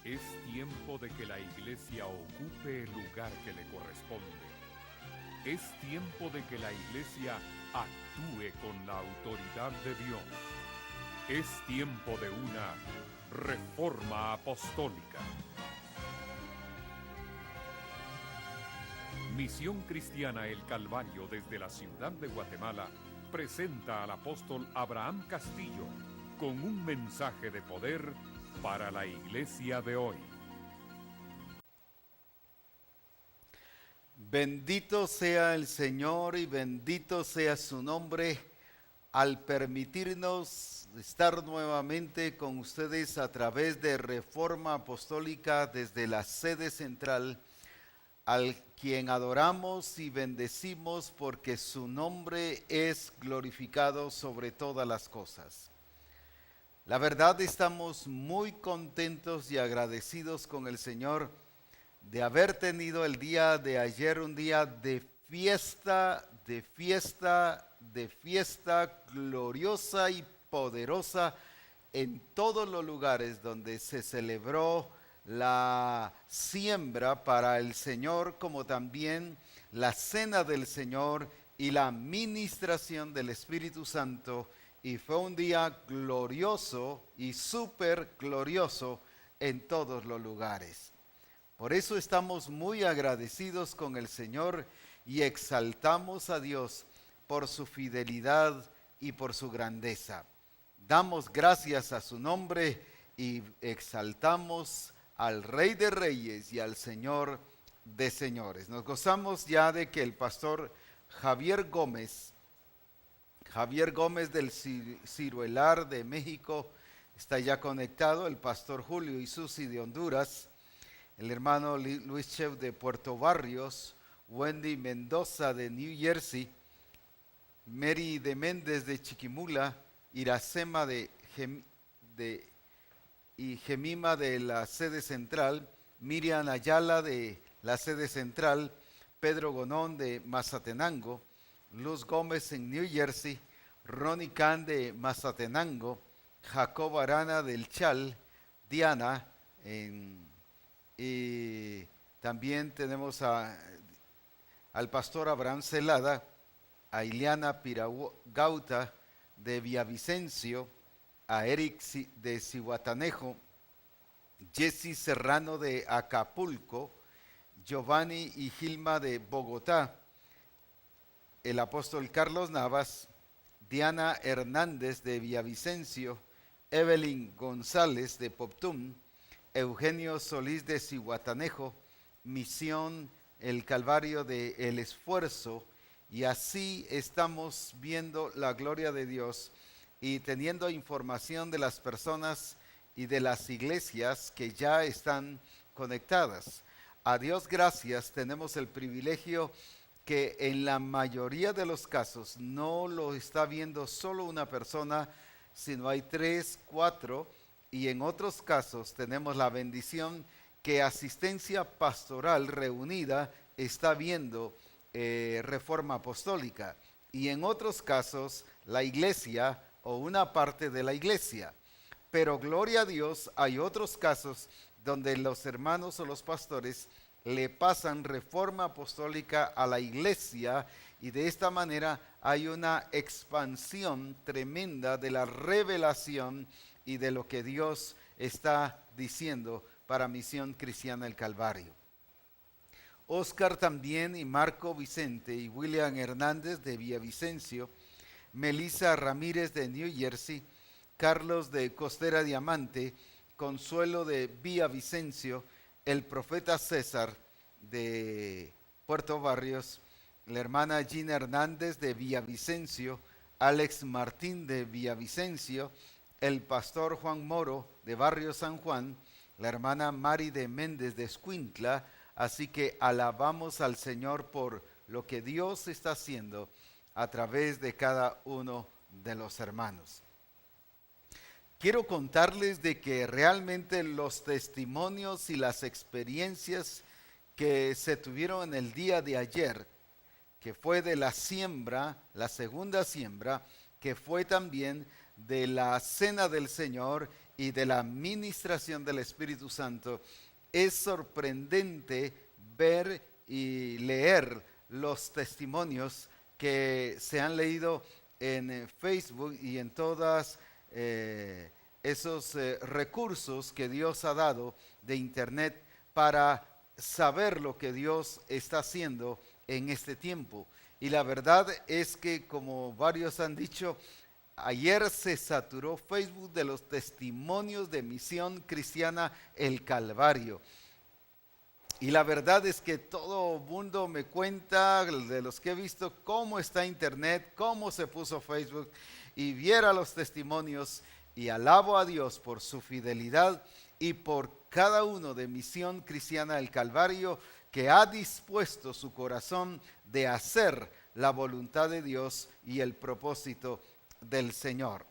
Es tiempo de que la iglesia ocupe el lugar que le corresponde. Es tiempo de que la iglesia actúe con la autoridad de Dios. Es tiempo de una reforma apostólica. Misión Cristiana El Calvario desde la ciudad de Guatemala presenta al apóstol Abraham Castillo con un mensaje de poder para la iglesia de hoy. Bendito sea el Señor y bendito sea su nombre al permitirnos estar nuevamente con ustedes a través de Reforma Apostólica desde la sede central, al quien adoramos y bendecimos porque su nombre es glorificado sobre todas las cosas. La verdad, estamos muy contentos y agradecidos con el Señor de haber tenido el día de ayer un día de fiesta gloriosa y poderosa en todos los lugares donde se celebró la siembra para el Señor, como también la cena del Señor y la ministración del Espíritu Santo. Y fue un día glorioso y súper glorioso en todos los lugares. Por eso estamos muy agradecidos con el Señor y exaltamos a Dios por su fidelidad y por su grandeza. Damos gracias a su nombre y exaltamos al Rey de Reyes y al Señor de Señores. Nos gozamos ya de que el pastor Javier Gómez del Ciruelar de México está ya conectado, el pastor Julio y Susi de Honduras, el hermano Luis Chef de Puerto Barrios, Wendy Mendoza de New Jersey, Mary de Méndez de Chiquimula, Iracema y Gemima de la sede central, Miriam Ayala de la sede central, Pedro Gonón de Mazatenango, Luz Gómez en New Jersey, Ronnie Can de Mazatenango, Jacob Arana del Chal, Diana y también tenemos al pastor Abraham Celada, a Ileana Piragauta de Villavicencio, a Eric de Cihuatanejo, Jesse Serrano de Acapulco, Giovanni y Gilma de Bogotá, el apóstol Carlos Navas, Diana Hernández de Villavicencio, Evelyn González de Poptum, Eugenio Solís de Cihuatanejo, Misión El Calvario de El Esfuerzo, y así estamos viendo la gloria de Dios y teniendo información de las personas y de las iglesias que ya están conectadas. A Dios gracias, tenemos el privilegio que en la mayoría de los casos no lo está viendo solo una persona, sino hay 3, 4, y en otros casos tenemos la bendición que Asistencia Pastoral Reunida está viendo Reforma Apostólica, y en otros casos la iglesia o una parte de la iglesia. Pero gloria a Dios, hay otros casos donde los hermanos o los pastores le pasan Reforma Apostólica a la iglesia, y de esta manera hay una expansión tremenda de la revelación y de lo que Dios está diciendo para Misión Cristiana El Calvario. Oscar también y Marco Vicente y William Hernández de Villavicencio, Melissa Ramírez de New Jersey, Carlos de Costera Diamante, Consuelo de Villavicencio, el profeta César de Puerto Barrios, la hermana Gina Hernández de Villavicencio, Alex Martín de Villavicencio, el pastor Juan Moro de Barrio San Juan, la hermana Mari de Méndez de Escuintla. Así que alabamos al Señor por lo que Dios está haciendo a través de cada uno de los hermanos. Quiero contarles de que realmente los testimonios y las experiencias que se tuvieron en el día de ayer, que fue de la siembra, la segunda siembra, que fue también de la cena del Señor y de la ministración del Espíritu Santo, es sorprendente ver y leer los testimonios que se han leído en Facebook y en todas esos recursos que Dios ha dado de internet para saber lo que Dios está haciendo en este tiempo. Y la verdad es que, como varios han dicho, ayer se saturó Facebook de los testimonios de Misión Cristiana El Calvario. Y la verdad es que todo mundo me cuenta, de los que he visto, cómo está internet, cómo se puso Facebook, y viera los testimonios, y alabo a Dios por su fidelidad y por cada uno de Misión Cristiana del Calvario, que ha dispuesto su corazón de hacer la voluntad de Dios y el propósito del Señor.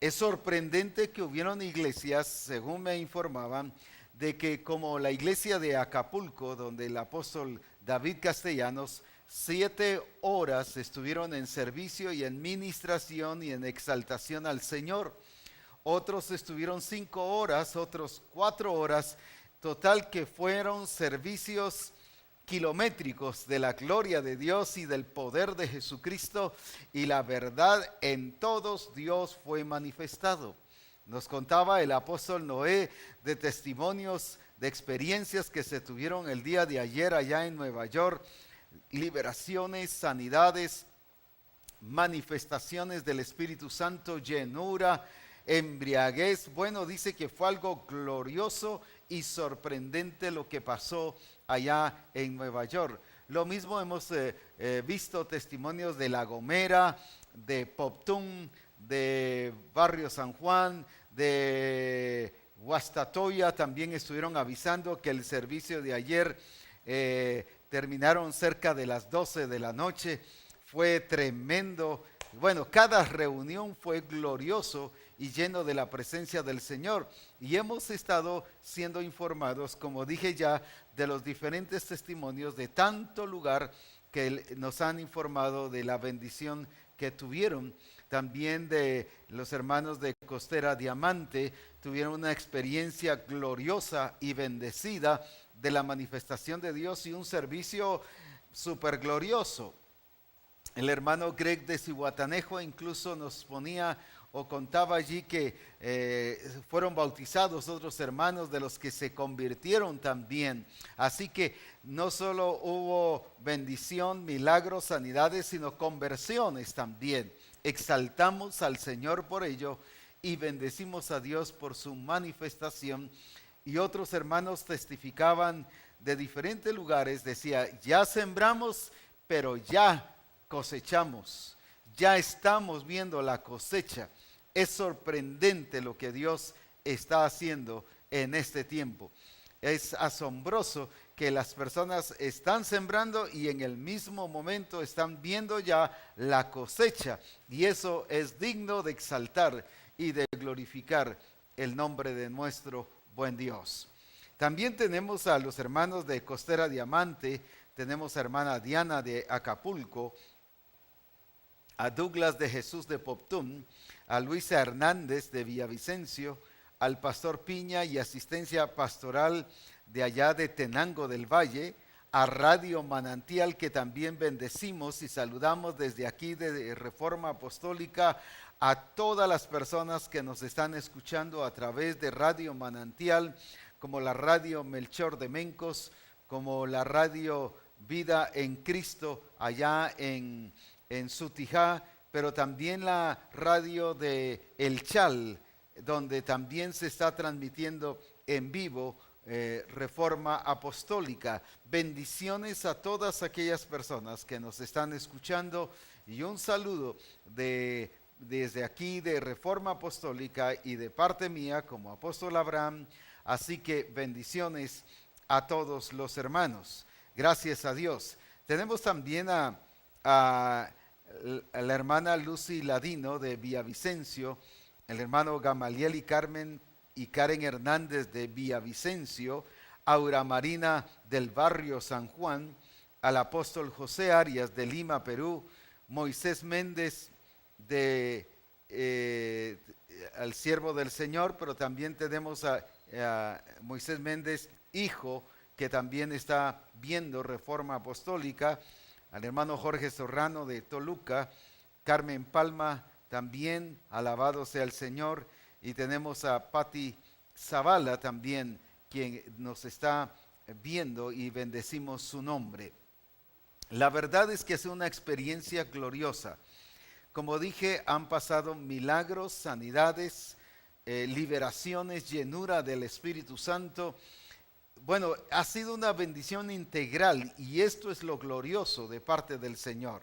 Es sorprendente que hubieron iglesias, según me informaban, de que como la iglesia de Acapulco, donde el apóstol David Castellanos, 7 horas estuvieron en servicio y en ministración y en exaltación al Señor. Otros estuvieron 5 horas, otros 4 horas, total que fueron servicios kilométricos de la gloria de Dios y del poder de Jesucristo, y la verdad, en todos Dios fue manifestado. Nos contaba el apóstol Noé de testimonios, de experiencias que se tuvieron el día de ayer allá en Nueva York, liberaciones, sanidades, manifestaciones del Espíritu Santo, llenura, embriaguez. Bueno, dice que fue algo glorioso y sorprendente lo que pasó allá en Nueva York. Lo mismo hemos visto testimonios de La Gomera, de Poptún, de Barrio San Juan, de Guastatoya. También estuvieron avisando que el servicio de ayer terminaron cerca de las 12 de la noche. Fue tremendo. Bueno, cada reunión fue glorioso y lleno de la presencia del Señor. Y hemos estado siendo informados, como dije ya, de los diferentes testimonios de tanto lugar que nos han informado de la bendición que tuvieron. También de los hermanos de Costera Diamante tuvieron una experiencia gloriosa y bendecida de la manifestación de Dios y un servicio súper glorioso. El hermano Greg de Zihuatanejo incluso nos ponía o contaba allí que fueron bautizados otros hermanos de los que se convirtieron también. Así que no solo hubo bendición, milagros, sanidades, sino conversiones también. Exaltamos al Señor por ello y bendecimos a Dios por su manifestación. Y otros hermanos testificaban de diferentes lugares, decía, ya sembramos, pero ya cosechamos, ya estamos viendo la cosecha. Es sorprendente lo que Dios está haciendo en este tiempo. Es asombroso que las personas están sembrando y en el mismo momento están viendo ya la cosecha. Y eso es digno de exaltar y de glorificar el nombre de nuestro buen Dios. También tenemos a los hermanos de Costera Diamante, tenemos a hermana Diana de Acapulco, a Douglas de Jesús de Poptún, a Luisa Hernández de Villavicencio, al pastor Piña y asistencia pastoral de allá de Tenango del Valle, a Radio Manantial, que también bendecimos y saludamos desde aquí de Reforma Apostólica a todas las personas que nos están escuchando a través de Radio Manantial, como la Radio Melchor de Mencos, como la Radio Vida en Cristo allá en Sutijá, pero también la radio de El Chal, donde también se está transmitiendo en vivo Reforma Apostólica. Bendiciones a todas aquellas personas que nos están escuchando y un saludo desde aquí de Reforma Apostólica y de parte mía como apóstol Abraham. Así que bendiciones a todos los hermanos. Gracias a Dios. Tenemos también a la hermana Lucy Ladino de Villavicencio, el hermano Gamaliel y Karen Hernández de Villavicencio, Aura Marina del barrio San Juan, al apóstol José Arias de Lima, Perú, Moisés Méndez de al siervo del Señor, pero también tenemos a Moisés Méndez, hijo, que también está viendo Reforma Apostólica, al hermano Jorge Serrano de Toluca, Carmen Palma también, alabado sea el Señor, y tenemos a Patti Zavala también, quien nos está viendo y bendecimos su nombre. La verdad es que es una experiencia gloriosa. Como dije, han pasado milagros, sanidades, liberaciones, llenura del Espíritu Santo. Bueno, ha sido una bendición integral y esto es lo glorioso de parte del Señor,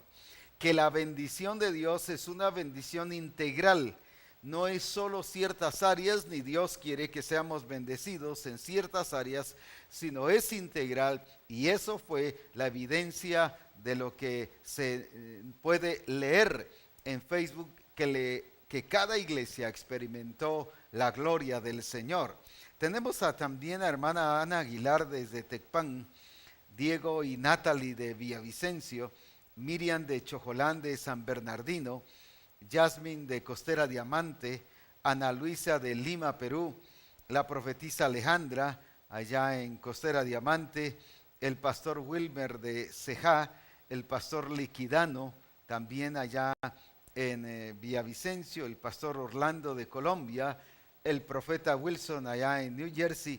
que la bendición de Dios es una bendición integral. No es solo ciertas áreas, ni Dios quiere que seamos bendecidos en ciertas áreas, sino es integral, y eso fue la evidencia de lo que se puede leer en Facebook, que cada iglesia experimentó la gloria del Señor. Tenemos también a hermana Ana Aguilar desde Tecpan, Diego y Natalie de Villavicencio, Miriam de Chojolán de San Bernardino, Jasmine de Costera Diamante, Ana Luisa de Lima, Perú, la profetisa Alejandra allá en Costera Diamante, el pastor Wilmer de Cejá, el pastor Liquidano también allá en Villavicencio, el pastor Orlando de Colombia, el profeta Wilson allá en New Jersey.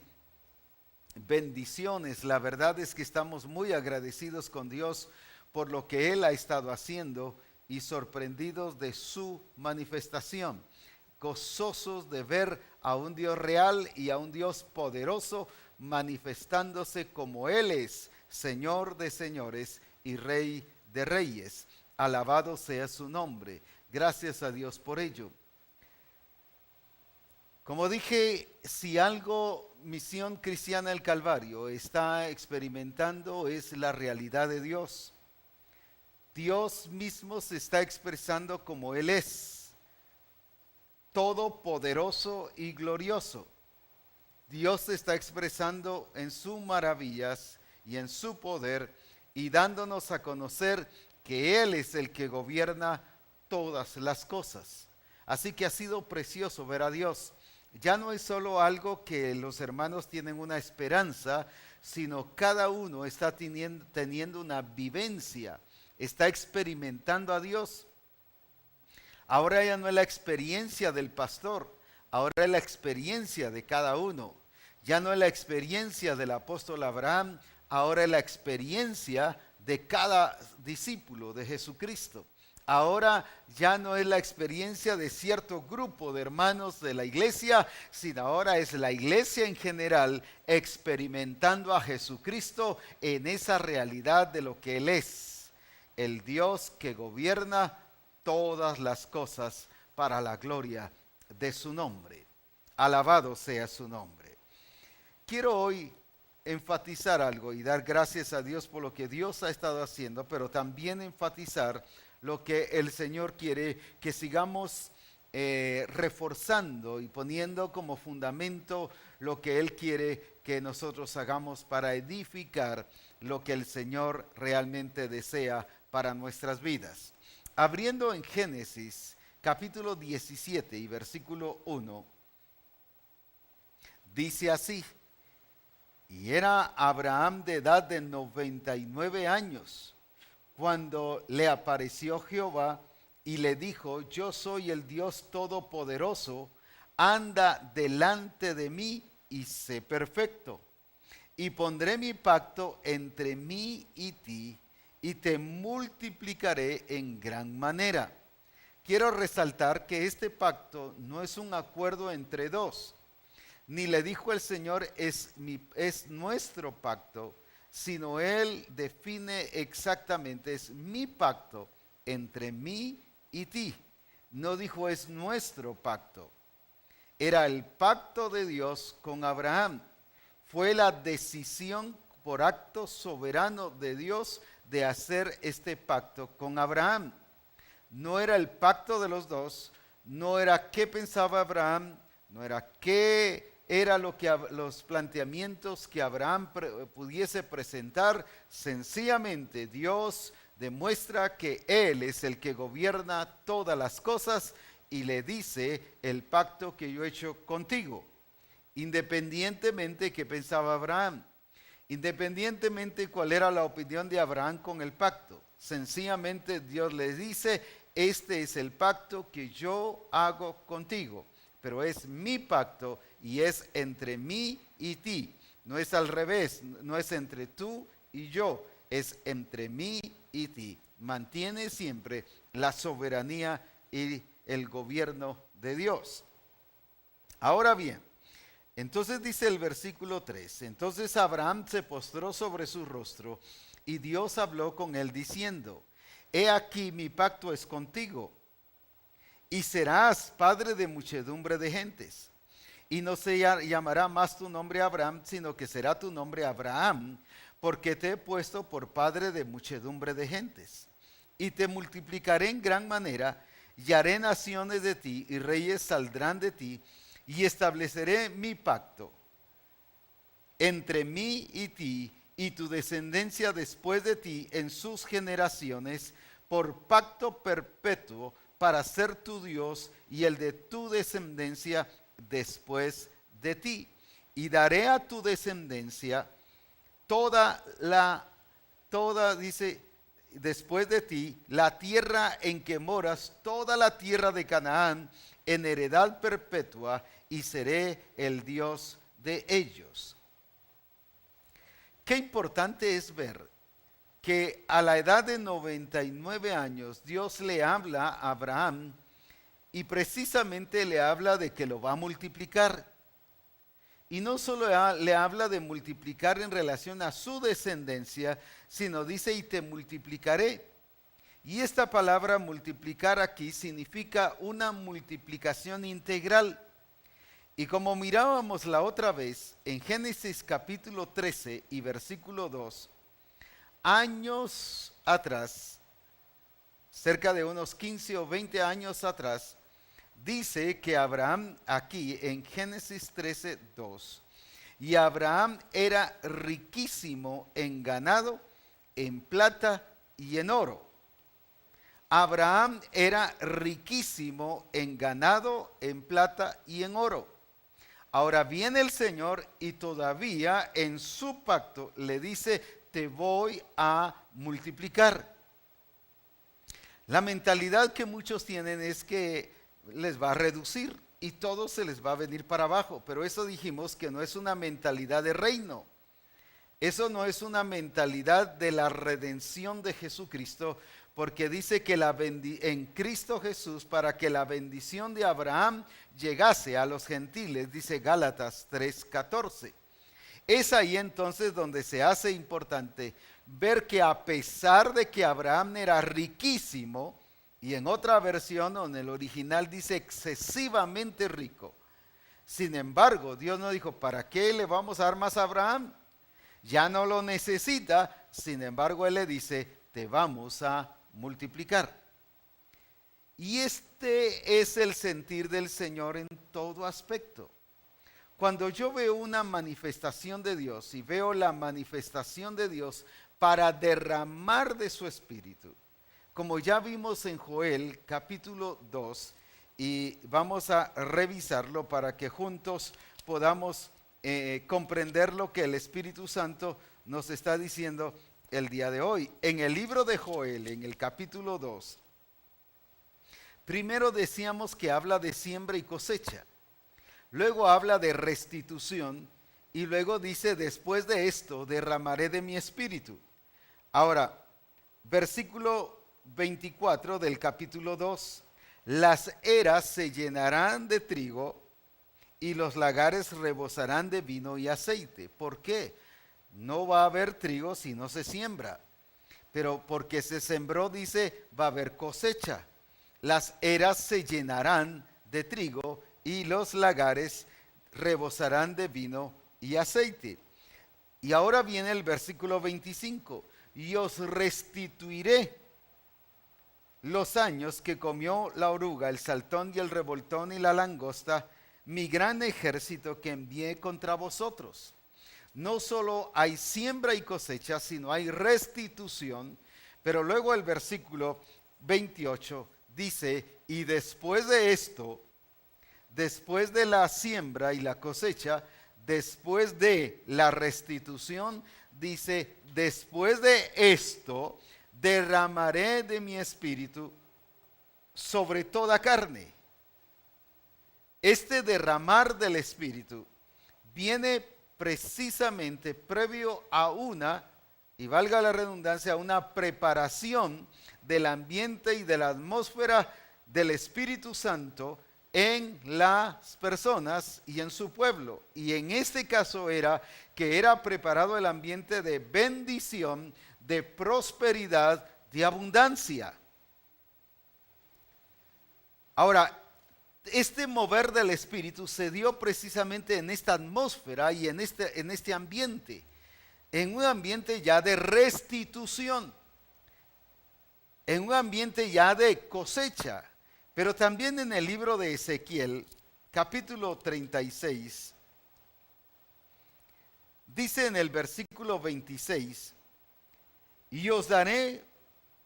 Bendiciones, la verdad es que estamos muy agradecidos con Dios por lo que Él ha estado haciendo y sorprendidos de su manifestación, gozosos de ver a un Dios real y a un Dios poderoso manifestándose como Él es, Señor de señores y Rey de reyes. Alabado sea su nombre. Gracias a Dios por ello. Como dije, si algo Misión Cristiana del Calvario está experimentando es la realidad de Dios. Dios mismo se está expresando como Él es, todopoderoso y glorioso. Dios se está expresando en sus maravillas y en su poder y dándonos a conocer que Él es el que gobierna todas las cosas. Así que ha sido precioso ver a Dios. Ya no es solo algo que los hermanos tienen una esperanza, sino cada uno está teniendo una vivencia, está experimentando a Dios. Ahora ya no es la experiencia del pastor, ahora es la experiencia de cada uno. Ya no es la experiencia del apóstol Abraham, ahora es la experiencia de cada discípulo de Jesucristo. Ahora ya no es la experiencia de cierto grupo de hermanos de la iglesia, sino ahora es la iglesia en general experimentando a Jesucristo en esa realidad de lo que Él es, el Dios que gobierna todas las cosas para la gloria de su nombre. Alabado sea su nombre. Quiero hoy enfatizar algo y dar gracias a Dios por lo que Dios ha estado haciendo, pero también enfatizar lo que el Señor quiere que sigamos reforzando y poniendo como fundamento lo que Él quiere que nosotros hagamos para edificar lo que el Señor realmente desea para nuestras vidas. Abriendo en Génesis capítulo 17 y versículo 1, dice así: y era Abraham de edad de 99 años, cuando le apareció Jehová y le dijo: yo soy el Dios Todopoderoso, anda delante de mí y sé perfecto. Y pondré mi pacto entre mí y ti, y te multiplicaré en gran manera. Quiero resaltar que este pacto no es un acuerdo entre dos, ni le dijo el Señor es nuestro pacto, sino Él define exactamente, es mi pacto entre mí y ti. No dijo es nuestro pacto. Era el pacto de Dios con Abraham. Fue la decisión por acto soberano de Dios de hacer este pacto con Abraham. No era el pacto de los dos, no era qué pensaba Abraham, no era qué era los planteamientos que Abraham pudiese presentar. Sencillamente Dios demuestra que Él es el que gobierna todas las cosas y le dice el pacto que yo he hecho contigo. Independientemente que pensaba Abraham, independientemente cuál era la opinión de Abraham con el pacto, sencillamente Dios le dice, este es el pacto que yo hago contigo, pero es mi pacto y es entre mí y ti. No es al revés, no es entre tú y yo, es entre mí y ti. Mantiene siempre la soberanía y el gobierno de Dios. Ahora bien, entonces dice el versículo 3, entonces Abraham se postró sobre su rostro y Dios habló con él diciendo, he aquí mi pacto es contigo y serás padre de muchedumbre de gentes. Y no se llamará más tu nombre Abraham, sino que será tu nombre Abraham, porque te he puesto por padre de muchedumbre de gentes. Y te multiplicaré en gran manera, y haré naciones de ti, y reyes saldrán de ti, y estableceré mi pacto entre mí y ti, y tu descendencia después de ti en sus generaciones, por pacto perpetuo, para ser tu Dios y el de tu descendencia después de ti. Y daré a tu descendencia dice, después de ti, la tierra en que moras, toda la tierra de Canaán, en heredad perpetua, y seré el Dios de ellos. Qué importante es ver que a la edad de 99 años Dios le habla a Abraham y precisamente le habla de que lo va a multiplicar. Y no solo le habla de multiplicar en relación a su descendencia, sino dice y te multiplicaré. Y esta palabra multiplicar aquí significa una multiplicación integral. Y como mirábamos la otra vez en Génesis capítulo 13 y versículo 2, años atrás, cerca de unos 15 o 20 años atrás, dice que Abraham aquí en Génesis 13, 2, y Abraham era riquísimo en ganado, en plata y en oro. Abraham era riquísimo en ganado, en plata y en oro. Ahora viene el Señor y todavía en su pacto le dice, te voy a multiplicar. La mentalidad que muchos tienen es que les va a reducir y todo se les va a venir para abajo. Pero eso dijimos que no es una mentalidad de reino. Eso no es una mentalidad de la redención de Jesucristo, porque dice que en Cristo Jesús, para que la bendición de Abraham llegase a los gentiles, dice Gálatas 3:14. Es ahí entonces donde se hace importante ver que a pesar de que Abraham era riquísimo, y en otra versión, o en el original dice excesivamente rico, sin embargo, Dios no dijo, ¿para qué le vamos a dar más a Abraham? Ya no lo necesita, sin embargo, Él le dice, te vamos a multiplicar. Y este es el sentir del Señor en todo aspecto. Cuando yo veo una manifestación de Dios y veo la manifestación de Dios para derramar de su espíritu, como ya vimos en Joel capítulo 2, y vamos a revisarlo para que juntos podamos comprender lo que el Espíritu Santo nos está diciendo el día de hoy. En el libro de Joel, en el capítulo 2, primero decíamos que habla de siembra y cosecha. Luego habla de restitución y luego dice, después de esto derramaré de mi espíritu. Ahora, versículo 24 del capítulo 2, las eras se llenarán de trigo y los lagares rebosarán de vino y aceite. ¿Por qué? No va a haber trigo si no se siembra, pero porque se sembró, dice, va a haber cosecha. Las eras se llenarán de trigo y los lagares rebosarán de vino y aceite. Y ahora viene el versículo 25. Y os restituiré los años que comió la oruga, el saltón y el revoltón y la langosta, mi gran ejército que envié contra vosotros. No solo hay siembra y cosecha, sino hay restitución. Pero luego el versículo 28 dice, y después de esto, después de la siembra y la cosecha, después de la restitución, dice, después de esto, derramaré de mi espíritu sobre toda carne. Este derramar del espíritu viene precisamente previo a una, y valga la redundancia, una preparación del ambiente y de la atmósfera del Espíritu Santo en las personas y en su pueblo. Y en este caso era que era preparado el ambiente de bendición, de prosperidad, de abundancia. Ahora, este mover del Espíritu se dio precisamente en esta atmósfera y en este ambiente, en un ambiente ya de restitución, en un ambiente ya de cosecha. Pero también en el libro de Ezequiel, capítulo 36, dice en el versículo 26, y os daré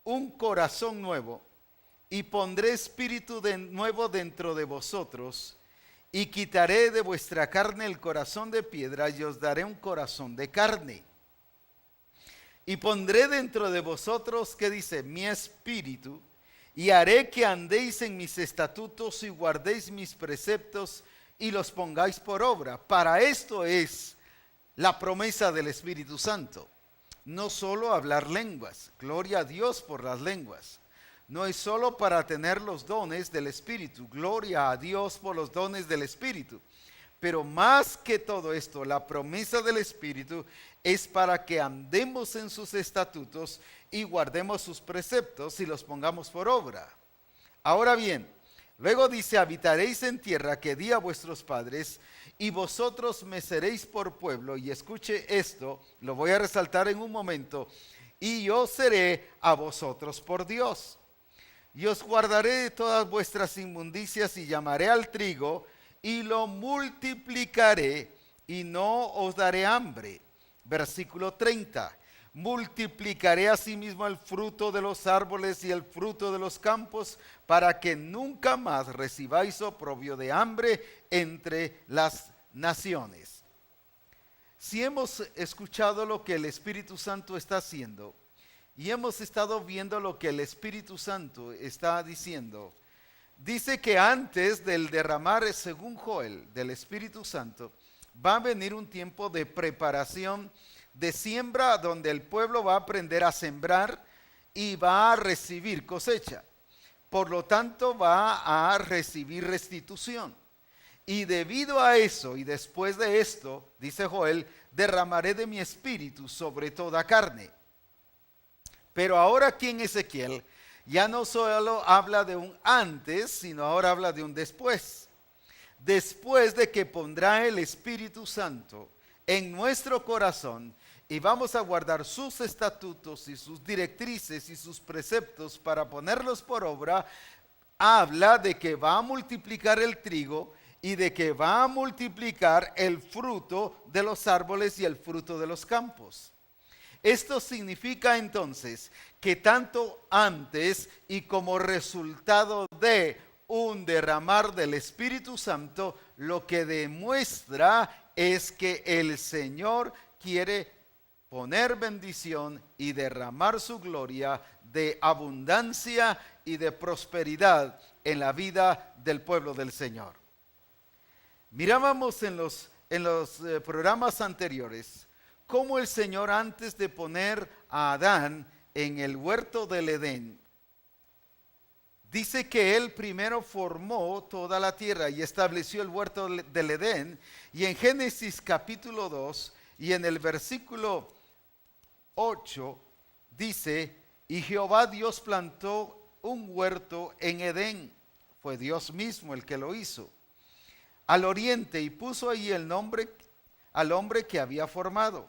un corazón nuevo, y pondré espíritu nuevo dentro de vosotros, y quitaré de vuestra carne el corazón de piedra, y os daré un corazón de carne. Y pondré dentro de vosotros, ¿qué dice? Mi espíritu, y haré que andéis en mis estatutos y guardéis mis preceptos y los pongáis por obra. Para esto es la promesa del Espíritu Santo. No solo hablar lenguas, gloria a Dios por las lenguas. No es solo para tener los dones del Espíritu, gloria a Dios por los dones del Espíritu. Pero más que todo esto, la promesa del Espíritu es para que andemos en sus estatutos y guardemos sus preceptos y los pongamos por obra. Ahora bien, luego dice, habitaréis en tierra que di a vuestros padres, y vosotros me seréis por pueblo. Y escuche esto, lo voy a resaltar en un momento, y yo seré a vosotros por Dios. Y os guardaré de todas vuestras inmundicias, y llamaré al trigo, y lo multiplicaré, y no os daré hambre. Versículo 30. Multiplicaré asimismo el fruto de los árboles y el fruto de los campos, para que nunca más recibáis oprobio de hambre entre las naciones. Si hemos escuchado lo que el Espíritu Santo está haciendo, y hemos estado viendo lo que el Espíritu Santo está diciendo, dice que antes del derramar, según Joel, del Espíritu Santo, va a venir un tiempo de preparación, de siembra, donde el pueblo va a aprender a sembrar y va a recibir cosecha. Por lo tanto, va a recibir restitución. Y debido a eso, y después de esto, dice Joel, derramaré de mi espíritu sobre toda carne. Pero ahora aquí en Ezequiel, ya no solo habla de un antes, sino ahora habla de un después. Después de que pondrá el Espíritu Santo en nuestro corazón y vamos a guardar sus estatutos y sus directrices y sus preceptos para ponerlos por obra, habla de que va a multiplicar el trigo y de que va a multiplicar el fruto de los árboles y el fruto de los campos. Esto significa entonces que tanto antes y como resultado de un derramar del Espíritu Santo, lo que demuestra es que el Señor quiere poner bendición y derramar su gloria de abundancia y de prosperidad en la vida del pueblo del Señor. Mirábamos en los programas anteriores cómo el Señor, antes de poner a Adán en el huerto del Edén, dice que Él primero formó toda la tierra y estableció el huerto del Edén. Y en Génesis capítulo 2 y en el versículo 8 dice, y Jehová Dios plantó un huerto en Edén, fue Dios mismo el que lo hizo, al oriente, y puso ahí el nombre al hombre que había formado.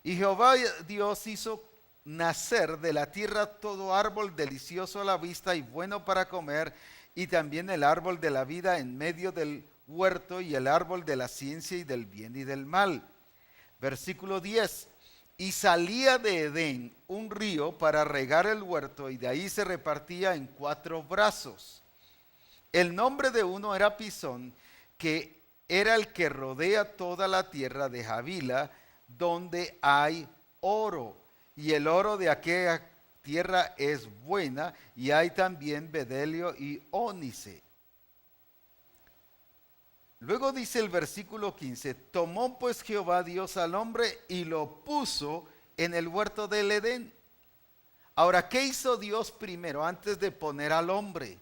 Y Jehová Dios hizo nacer de la tierra todo árbol delicioso a la vista y bueno para comer, y también el árbol de la vida en medio del huerto, y el árbol de la ciencia y del bien y del mal. Versículo 10. y salía de Edén un río para regar el huerto, y de ahí se repartía en 4 brazos. El nombre de uno era Pisón, que era el que rodea toda la tierra de Havila, donde hay oro, y el oro de aquella tierra es buena, y hay también bedelio y ónice. Luego dice el versículo 15, tomó pues Jehová Dios al hombre y lo puso en el huerto del Edén. Ahora, ¿qué hizo Dios primero antes de poner al hombre?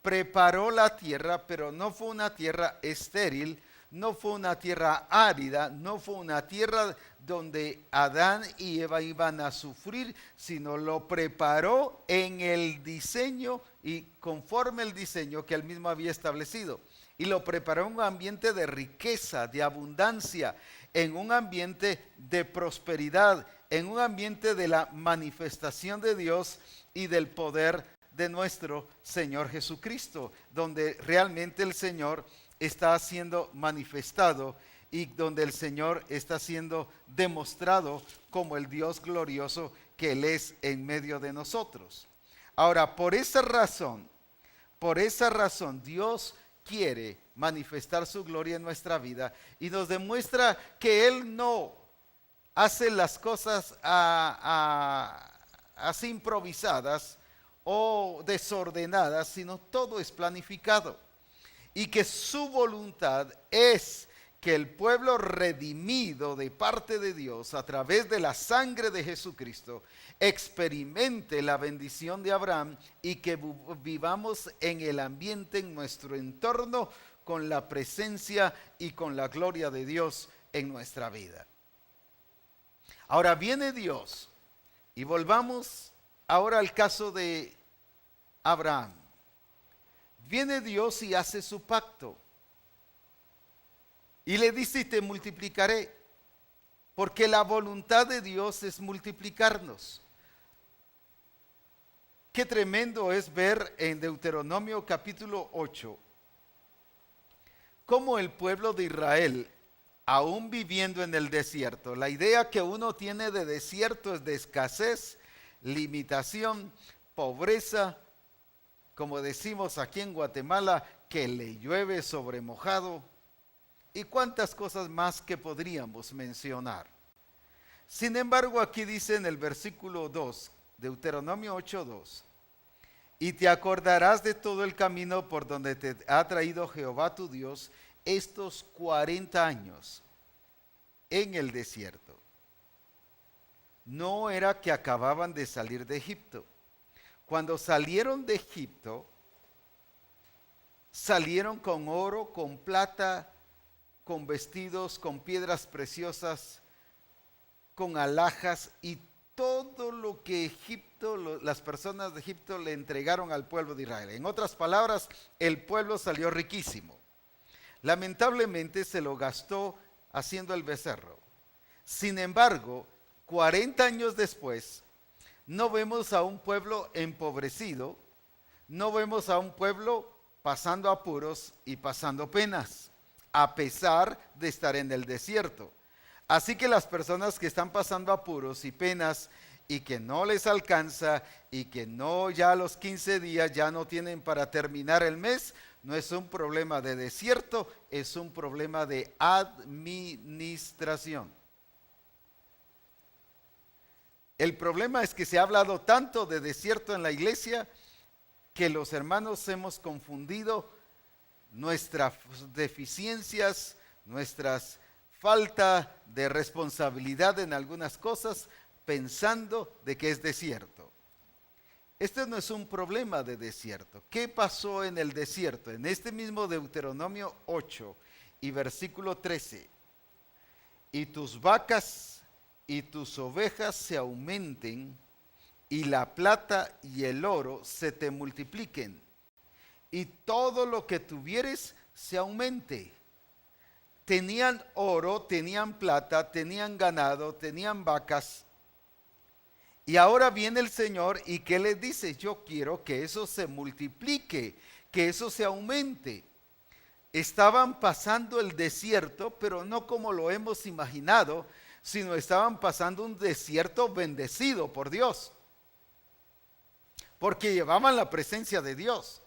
Preparó la tierra, pero no fue una tierra estéril, no fue una tierra árida, no fue una tierra donde Adán y Eva iban a sufrir, sino lo preparó en el diseño y conforme el diseño que él mismo había establecido. Y lo preparó en un ambiente de riqueza, de abundancia, en un ambiente de prosperidad, en un ambiente de la manifestación de Dios y del poder de nuestro Señor Jesucristo, donde realmente el Señor está siendo manifestado y donde el Señor está siendo demostrado como el Dios glorioso que Él es en medio de nosotros. Ahora, por esa razón, Dios quiere manifestar su gloria en nuestra vida y nos demuestra que Él no hace las cosas así improvisadas o desordenadas, sino todo es planificado. Y que su voluntad es que el pueblo redimido de parte de Dios a través de la sangre de Jesucristo experimente la bendición de Abraham y que vivamos en el ambiente, en nuestro entorno, con la presencia y con la gloria de Dios en nuestra vida. Ahora viene Dios y volvamos ahora al caso de Abraham. Viene Dios y hace su pacto. Y le dice, y te multiplicaré, porque la voluntad de Dios es multiplicarnos. Qué tremendo es ver en Deuteronomio capítulo 8, cómo el pueblo de Israel, aún viviendo en el desierto, la idea que uno tiene de desierto es de escasez, limitación, pobreza, como decimos aquí en Guatemala, que le llueve sobre mojado, y cuántas cosas más que podríamos mencionar. Sin embargo, aquí dice en el versículo 2, Deuteronomio 8:2, y te acordarás de todo el camino por donde te ha traído Jehová tu Dios estos 40 años en el desierto. No era que acababan de salir de Egipto. Cuando salieron de Egipto, salieron con oro, con plata, con vestidos, con piedras preciosas, con alhajas y todo lo que Egipto, las personas de Egipto le entregaron al pueblo de Israel. En otras palabras, el pueblo salió riquísimo. Lamentablemente se lo gastó haciendo el becerro. Sin embargo, 40 años después, no vemos a un pueblo empobrecido, no vemos a un pueblo pasando apuros y pasando penas, a pesar de estar en el desierto. Así que las personas que están pasando apuros y penas y que no les alcanza y que no ya a los 15 días ya no tienen para terminar el mes, no es un problema de desierto, es un problema de administración. El problema es que se ha hablado tanto de desierto en la iglesia que los hermanos hemos confundido nuestras deficiencias, nuestras falta de responsabilidad en algunas cosas, pensando de que es desierto. Este no es un problema de desierto. ¿Qué pasó en el desierto? En este mismo Deuteronomio 8 y versículo 13. Y tus vacas y tus ovejas se aumenten, y la plata y el oro se te multipliquen, y todo lo que tuvieres se aumente. Tenían oro, tenían plata, tenían ganado, tenían vacas. Y ahora viene el Señor y ¿qué les dice? Yo quiero que eso se multiplique, que eso se aumente. Estaban pasando el desierto, pero no como lo hemos imaginado, sino estaban pasando un desierto bendecido por Dios, porque llevaban la presencia de Dios.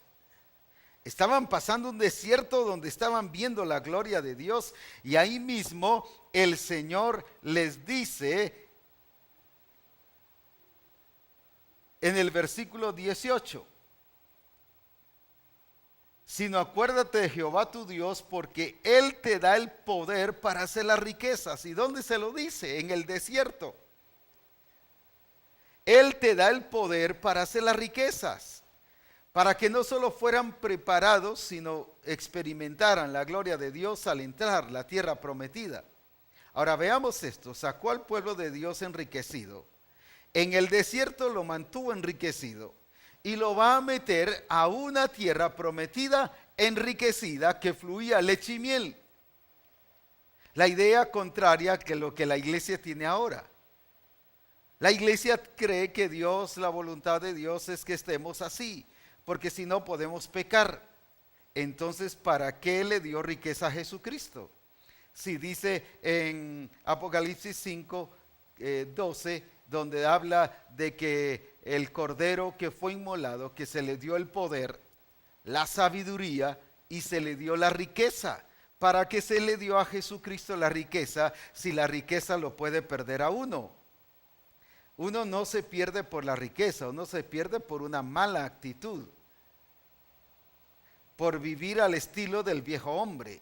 Estaban pasando un desierto donde estaban viendo la gloria de Dios, y ahí mismo el Señor les dice en el versículo 18: sino acuérdate de Jehová tu Dios, porque Él te da el poder para hacer las riquezas. ¿Y dónde se lo dice? En el desierto. Él te da el poder para hacer las riquezas, para que no solo fueran preparados, sino experimentaran la gloria de Dios al entrar la tierra prometida. Ahora veamos esto: sacó al pueblo de Dios enriquecido, en el desierto lo mantuvo enriquecido, y lo va a meter a una tierra prometida enriquecida que fluía leche y miel. La idea contraria que lo que la iglesia tiene ahora. La iglesia cree que Dios, la voluntad de Dios es que estemos así, porque si no podemos pecar. Entonces, ¿para qué le dio riqueza a Jesucristo? Si dice en Apocalipsis 5, 12, donde habla de que el cordero que fue inmolado, que se le dio el poder, la sabiduría y se le dio la riqueza. ¿Para qué se le dio a Jesucristo la riqueza si la riqueza lo puede perder a uno? Uno no se pierde por la riqueza, uno se pierde por una mala actitud, por vivir al estilo del viejo hombre.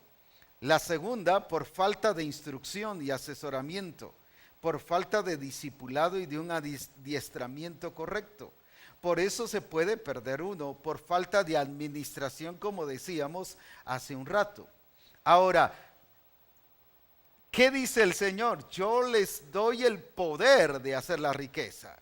La segunda, por falta de instrucción y asesoramiento, por falta de discipulado y de un adiestramiento correcto. Por eso se puede perder uno, por falta de administración, como decíamos hace un rato. Ahora, ¿qué dice el Señor? Yo les doy el poder de hacer la riqueza.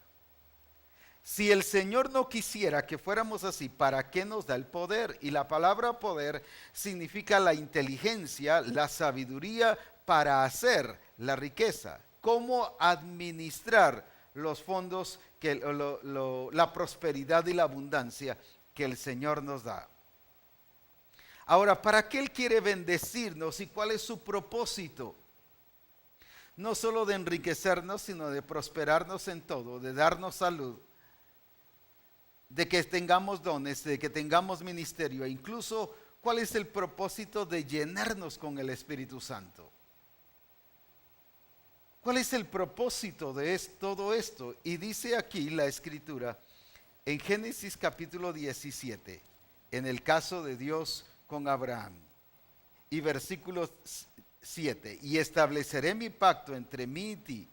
Si el Señor no quisiera que fuéramos así, ¿para qué nos da el poder? Y la palabra poder significa la inteligencia, la sabiduría para hacer la riqueza. Cómo administrar los fondos, la prosperidad y la abundancia que el Señor nos da. Ahora, ¿para qué Él quiere bendecirnos y cuál es su propósito? No solo de enriquecernos, sino de prosperarnos en todo, de darnos salud, de que tengamos dones, de que tengamos ministerio, e incluso cuál es el propósito de llenarnos con el Espíritu Santo. ¿Cuál es el propósito de todo esto? Y dice aquí la Escritura, en Génesis capítulo 17, en el caso de Dios con Abraham, y versículo 7, y estableceré mi pacto entre mí y ti,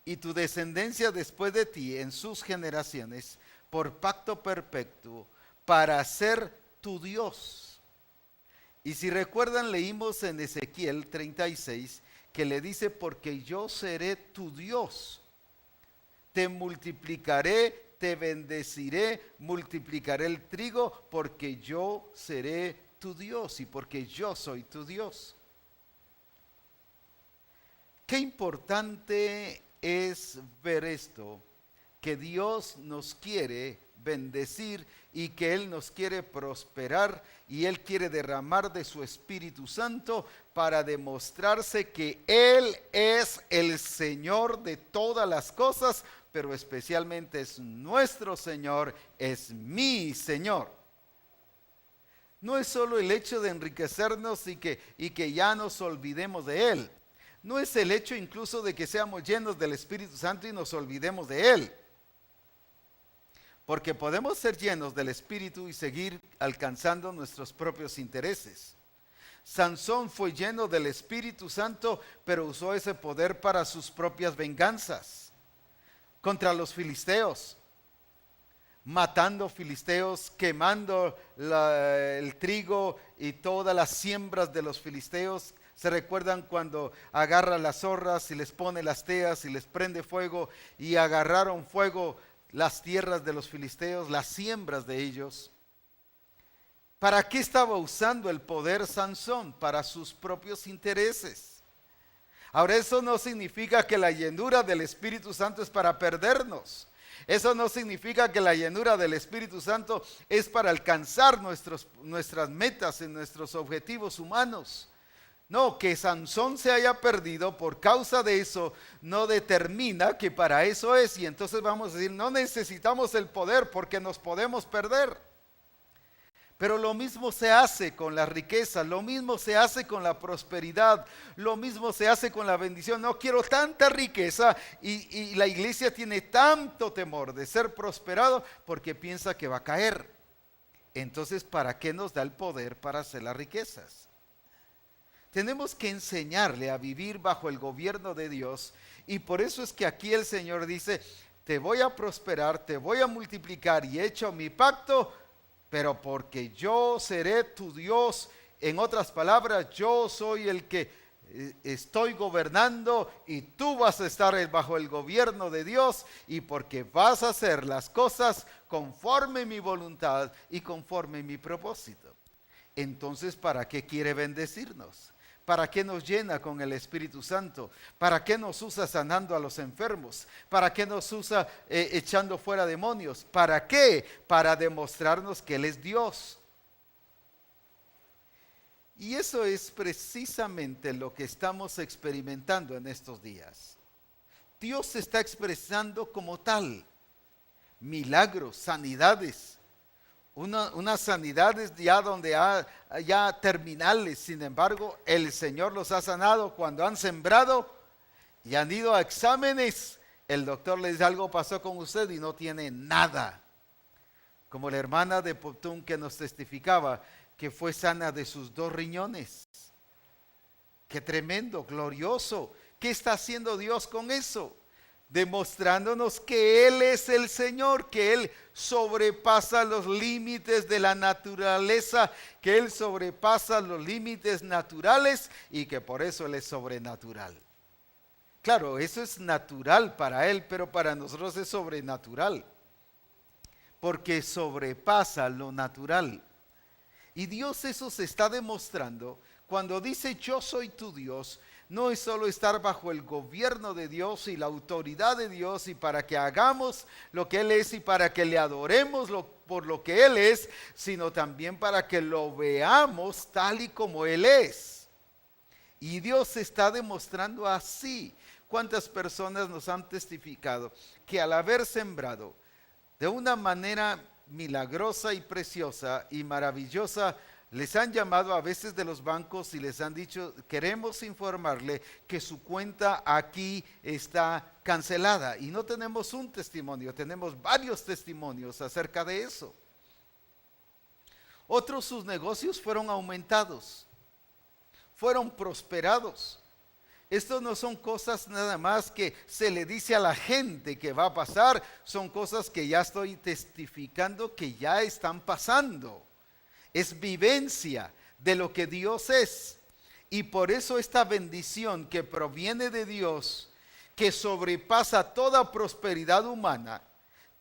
y tu descendencia después de ti en sus generaciones, por pacto perpetuo, para ser tu Dios. Y si recuerdan, leímos en Ezequiel 36, que le dice, porque yo seré tu Dios, te multiplicaré, te bendeciré, multiplicaré el trigo, porque yo seré tu Dios y porque yo soy tu Dios. Qué importante es ver esto, que Dios nos quiere bendecir y que Él nos quiere prosperar y Él quiere derramar de su Espíritu Santo para demostrarse que Él es el Señor de todas las cosas, pero especialmente es nuestro Señor, es mi Señor. No es solo el hecho de enriquecernos y que ya nos olvidemos de Él. No es el hecho incluso de que seamos llenos del Espíritu Santo y nos olvidemos de Él. Porque podemos ser llenos del Espíritu y seguir alcanzando nuestros propios intereses. Sansón fue lleno del Espíritu Santo, pero usó ese poder para sus propias venganzas contra los filisteos, matando filisteos, quemando el trigo y todas las siembras de los filisteos. ¿Se recuerdan cuando agarra las zorras y les pone las teas y les prende fuego y agarraron fuego las tierras de los filisteos, las siembras de ellos? ¿Para qué estaba usando el poder Sansón? Para sus propios intereses. Ahora, eso no significa que la llenura del Espíritu Santo es para perdernos. Eso no significa que la llenura del Espíritu Santo es para alcanzar nuestras metas y nuestros objetivos humanos. No, que Sansón se haya perdido por causa de eso no determina que para eso es. Y entonces vamos a decir, no necesitamos el poder porque nos podemos perder. Pero lo mismo se hace con la riqueza, lo mismo se hace con la prosperidad, lo mismo se hace con la bendición. No quiero tanta riqueza y la iglesia tiene tanto temor de ser prosperado porque piensa que va a caer. Entonces, ¿para qué nos da el poder para hacer las riquezas? Tenemos que enseñarle a vivir bajo el gobierno de Dios, y por eso es que aquí el Señor dice, te voy a prosperar, te voy a multiplicar y he hecho mi pacto, pero porque yo seré tu Dios. En otras palabras, yo soy el que estoy gobernando y tú vas a estar bajo el gobierno de Dios, y porque vas a hacer las cosas conforme mi voluntad y conforme mi propósito. Entonces, ¿para qué quiere bendecirnos? ¿Para qué nos llena con el Espíritu Santo? ¿Para qué nos usa sanando a los enfermos? ¿Para qué nos usa echando fuera demonios? ¿Para qué? Para demostrarnos que Él es Dios. Y eso es precisamente lo que estamos experimentando en estos días. Dios se está expresando como tal. Milagros, sanidades. Unas sanidades ya donde ya terminales. Sin embargo, el Señor los ha sanado cuando han sembrado y han ido a exámenes. El doctor les dice, algo pasó con usted y no tiene nada. Como la hermana de Potún que nos testificaba que fue sana de sus 2 riñones. Qué tremendo, glorioso. ¿Qué está haciendo Dios con eso? Demostrándonos que Él es el Señor, que Él sobrepasa los límites de la naturaleza, que Él sobrepasa los límites naturales y que por eso Él es sobrenatural. Claro, eso es natural para Él, pero para nosotros es sobrenatural, porque sobrepasa lo natural. Y Dios eso se está demostrando cuando dice yo soy tu Dios. No es solo estar bajo el gobierno de Dios y la autoridad de Dios y para que hagamos lo que Él es y para que le adoremos por lo que Él es, sino también para que lo veamos tal y como Él es. Y Dios se está demostrando así. ¿Cuántas personas nos han testificado que al haber sembrado de una manera milagrosa y preciosa y maravillosa, les han llamado a veces de los bancos y les han dicho, queremos informarle que su cuenta aquí está cancelada? Y no tenemos un testimonio, tenemos varios testimonios acerca de eso. Otros, sus negocios fueron aumentados, fueron prosperados. Esto no son cosas nada más que se le dice a la gente que va a pasar, son cosas que ya estoy testificando que ya están pasando. Es vivencia de lo que Dios es. Y por eso esta bendición que proviene de Dios, que sobrepasa toda prosperidad humana,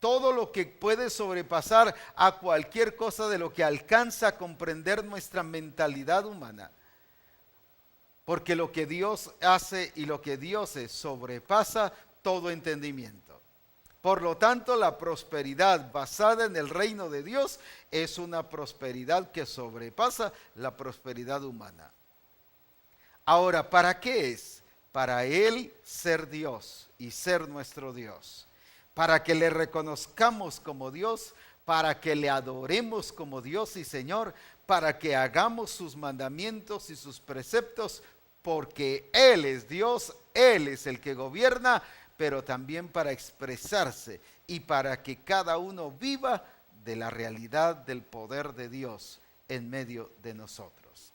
todo lo que puede sobrepasar a cualquier cosa de lo que alcanza a comprender nuestra mentalidad humana. Porque lo que Dios hace y lo que Dios es sobrepasa todo entendimiento. Por lo tanto, la prosperidad basada en el reino de Dios es una prosperidad que sobrepasa la prosperidad humana. Ahora, ¿para qué es? Para Él ser Dios y ser nuestro Dios. Para que le reconozcamos como Dios, para que le adoremos como Dios y Señor, para que hagamos sus mandamientos y sus preceptos, porque Él es Dios, Él es el que gobierna, pero también para expresarse y para que cada uno viva de la realidad del poder de Dios en medio de nosotros.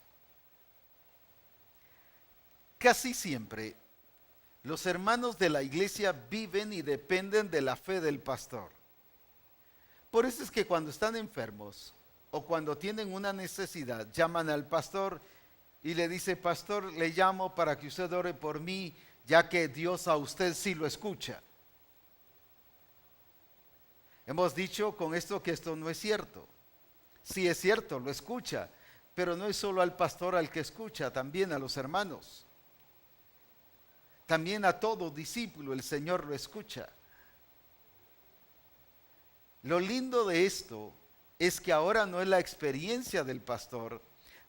Casi siempre los hermanos de la iglesia viven y dependen de la fe del pastor. Por eso es que cuando están enfermos o cuando tienen una necesidad, llaman al pastor y le dice, pastor, le llamo para que usted ore por mí, ya que Dios a usted sí lo escucha. Hemos dicho con esto que esto no es cierto. Sí es cierto, lo escucha, pero no es solo al pastor al que escucha, también a los hermanos. También a todo discípulo el Señor lo escucha. Lo lindo de esto es que ahora no es la experiencia del pastor,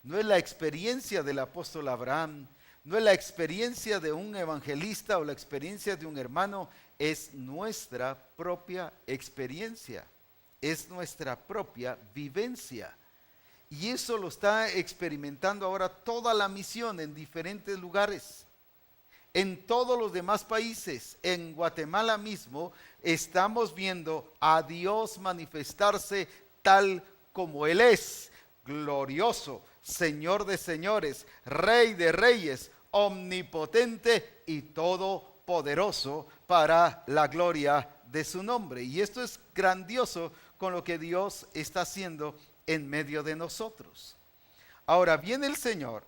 no es la experiencia del apóstol Abraham, no es la experiencia de un evangelista o la experiencia de un hermano, es nuestra propia experiencia, es nuestra propia vivencia. Y eso lo está experimentando ahora toda la misión en diferentes lugares. En todos los demás países, en Guatemala mismo, estamos viendo a Dios manifestarse tal como Él es, glorioso, Señor de señores, Rey de reyes, omnipotente y todopoderoso para la gloria de su nombre. Y esto es grandioso con lo que Dios está haciendo en medio de nosotros. Ahora viene el Señor.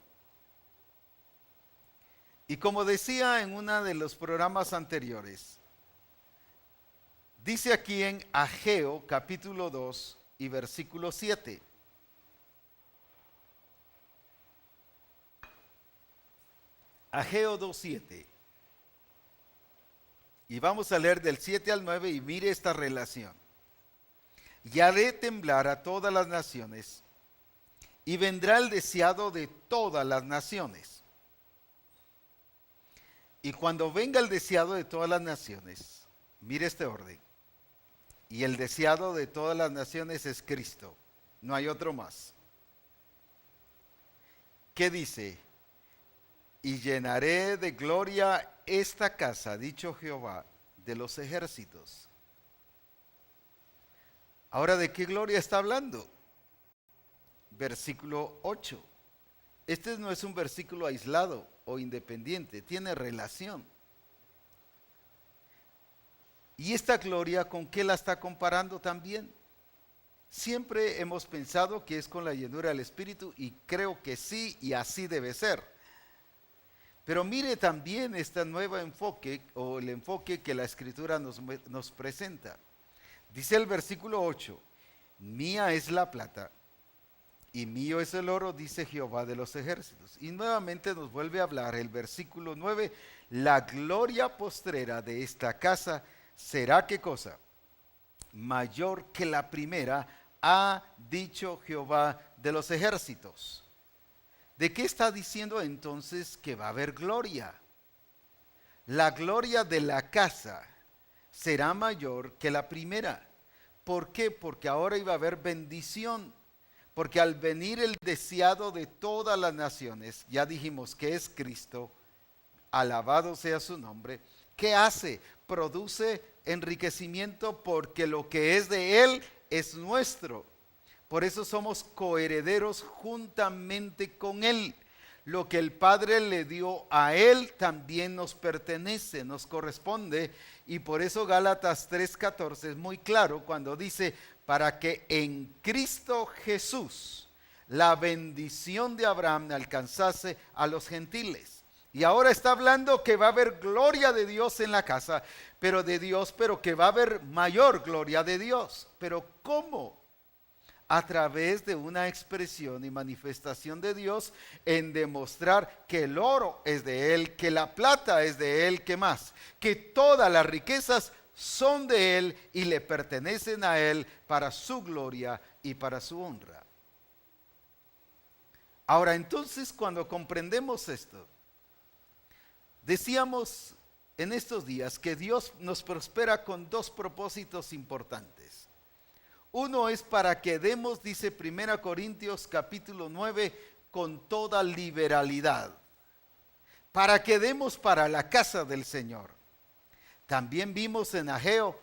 Y como decía en uno de los programas anteriores, dice aquí en Ageo capítulo 2 y versículo 7. Ageo 2:7. Y vamos a leer del 7 al 9 y mire esta relación. Y haré temblar a todas las naciones, y vendrá el deseado de todas las naciones. Y cuando venga el deseado de todas las naciones, mire este orden. Y el deseado de todas las naciones es Cristo, no hay otro más. ¿Qué dice? Y llenaré de gloria esta casa, dicho Jehová, de los ejércitos. Ahora, ¿de qué gloria está hablando? Versículo 8. Este no es un versículo aislado o independiente, tiene relación. ¿Y esta gloria con qué la está comparando también? Siempre hemos pensado que es con la llenura del Espíritu y creo que sí, y así debe ser. Pero mire también este nuevo enfoque o el enfoque que la Escritura nos presenta. Dice el versículo 8, mía es la plata y mío es el oro, dice Jehová de los ejércitos. Y nuevamente nos vuelve a hablar el versículo 9, la gloria postrera de esta casa será, ¿qué cosa? Mayor que la primera, ha dicho Jehová de los ejércitos. ¿De qué está diciendo entonces que va a haber gloria? La gloria de la casa será mayor que la primera. ¿Por qué? Porque ahora iba a haber bendición. Porque al venir el deseado de todas las naciones, ya dijimos que es Cristo, alabado sea su nombre, ¿qué hace? Produce enriquecimiento porque lo que es de Él es nuestro. Por eso somos coherederos juntamente con Él. Lo que el Padre le dio a Él también nos pertenece, nos corresponde. Y por eso Gálatas 3:14 es muy claro cuando dice, para que en Cristo Jesús la bendición de Abraham alcanzase a los gentiles. Y ahora está hablando que va a haber gloria de Dios en la casa, pero que va a haber mayor gloria de Dios. Pero ¿cómo? A través de una expresión y manifestación de Dios en demostrar que el oro es de Él, que la plata es de Él, ¿qué más? Que todas las riquezas son de Él y le pertenecen a Él para su gloria y para su honra. Ahora, entonces, cuando comprendemos esto, decíamos en estos días que Dios nos prospera con dos propósitos importantes. Uno es para que demos, dice 1 Corintios capítulo 9, con toda liberalidad. Para que demos para la casa del Señor. También vimos en Ageo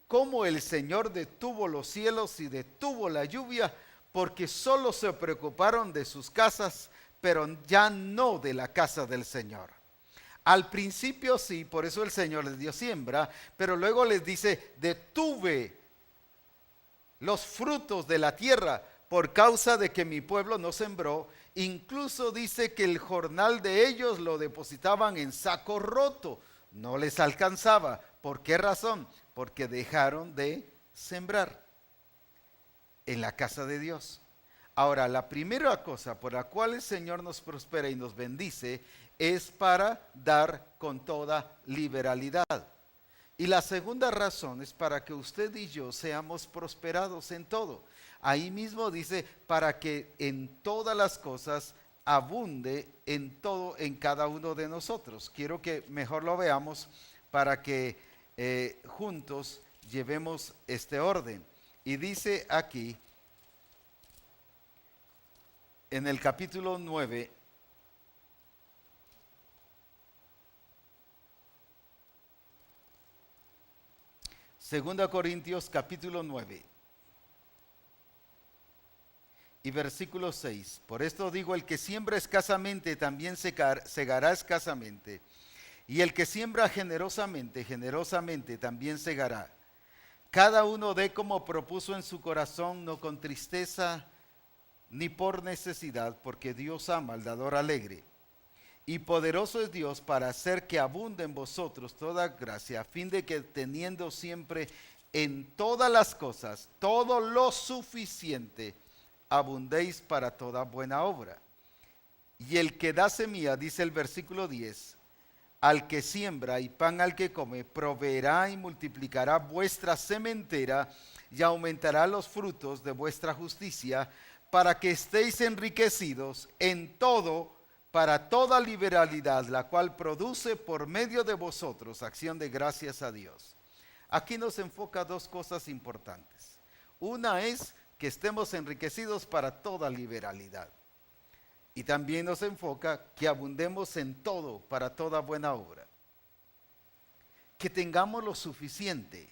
cómo el Señor detuvo los cielos y detuvo la lluvia, porque solo se preocuparon de sus casas, pero ya no de la casa del Señor. Al principio sí, por eso el Señor les dio siembra, pero luego les dice, detuve los frutos de la tierra por causa de que mi pueblo no sembró. Incluso dice que el jornal de ellos lo depositaban en saco roto, no les alcanzaba. ¿Por qué razón? Porque dejaron de sembrar en la casa de Dios. Ahora, la primera cosa por la cual el Señor nos prospera y nos bendice es para dar con toda liberalidad. Y la segunda razón es para que usted y yo seamos prosperados en todo. Ahí mismo dice, para que en todas las cosas abunde en todo, en cada uno de nosotros. Quiero que mejor lo veamos para que juntos llevemos este orden. Y dice aquí, en el capítulo 9, Segunda Corintios capítulo 9 y versículo 6. Por esto digo, el que siembra escasamente también segará escasamente, y el que siembra generosamente, generosamente también segará. Cada uno dé como propuso en su corazón, no con tristeza ni por necesidad, porque Dios ama al dador alegre. Y poderoso es Dios para hacer que abunde en vosotros toda gracia, a fin de que teniendo siempre en todas las cosas todo lo suficiente, abundéis para toda buena obra. Y el que da semilla, dice el versículo 10, al que siembra y pan al que come, proveerá y multiplicará vuestra sementera y aumentará los frutos de vuestra justicia, para que estéis enriquecidos en todo, para toda liberalidad, la cual produce por medio de vosotros acción de gracias a Dios. Aquí nos enfoca dos cosas importantes. Una es que estemos enriquecidos para toda liberalidad. Y también nos enfoca que abundemos en todo, para toda buena obra. Que tengamos lo suficiente,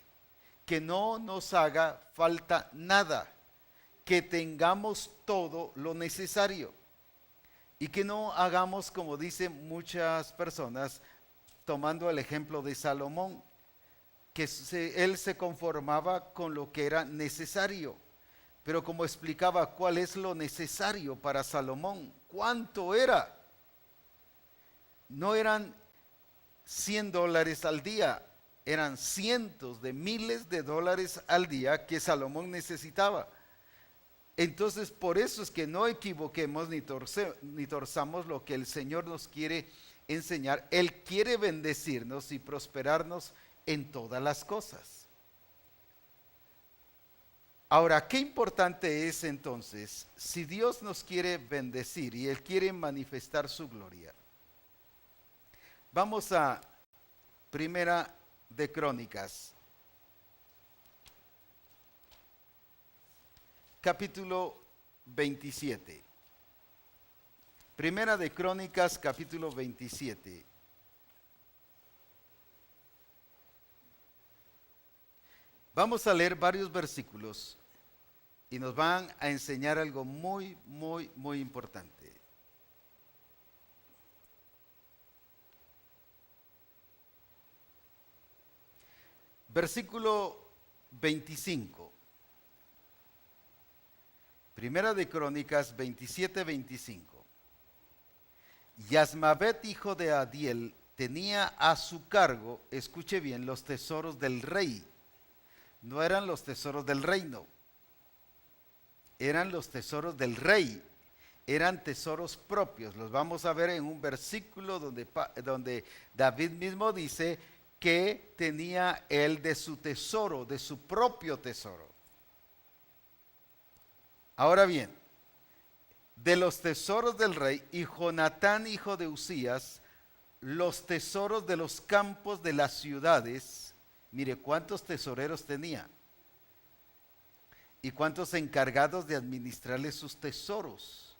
que no nos haga falta nada, que tengamos todo lo necesario. Y que no hagamos como dicen muchas personas, tomando el ejemplo de Salomón, que él se conformaba con lo que era necesario. Pero como explicaba cuál es lo necesario para Salomón, ¿cuánto era? No eran $100 al día, eran cientos de miles de dólares al día que Salomón necesitaba. Entonces, por eso es que no equivoquemos ni torzamos lo que el Señor nos quiere enseñar. Él quiere bendecirnos y prosperarnos en todas las cosas. Ahora, qué importante es entonces, si Dios nos quiere bendecir y Él quiere manifestar su gloria. Vamos a Primera de Crónicas, capítulo 27. Primera de Crónicas, capítulo 27. Vamos a leer varios versículos y nos van a enseñar algo muy, muy, muy importante. Versículo 25. Primera de Crónicas 27-25. Yasmabet, hijo de Adiel, tenía a su cargo, escuche bien, los tesoros del rey. No eran los tesoros del reino, eran los tesoros del rey, eran tesoros propios. Los vamos a ver en un versículo donde David mismo dice que tenía él de su tesoro, de su propio tesoro. Ahora bien, de los tesoros del rey, y Jonatán, hijo de Usías, los tesoros de los campos de las ciudades. Mire cuántos tesoreros tenía y cuántos encargados de administrarle sus tesoros.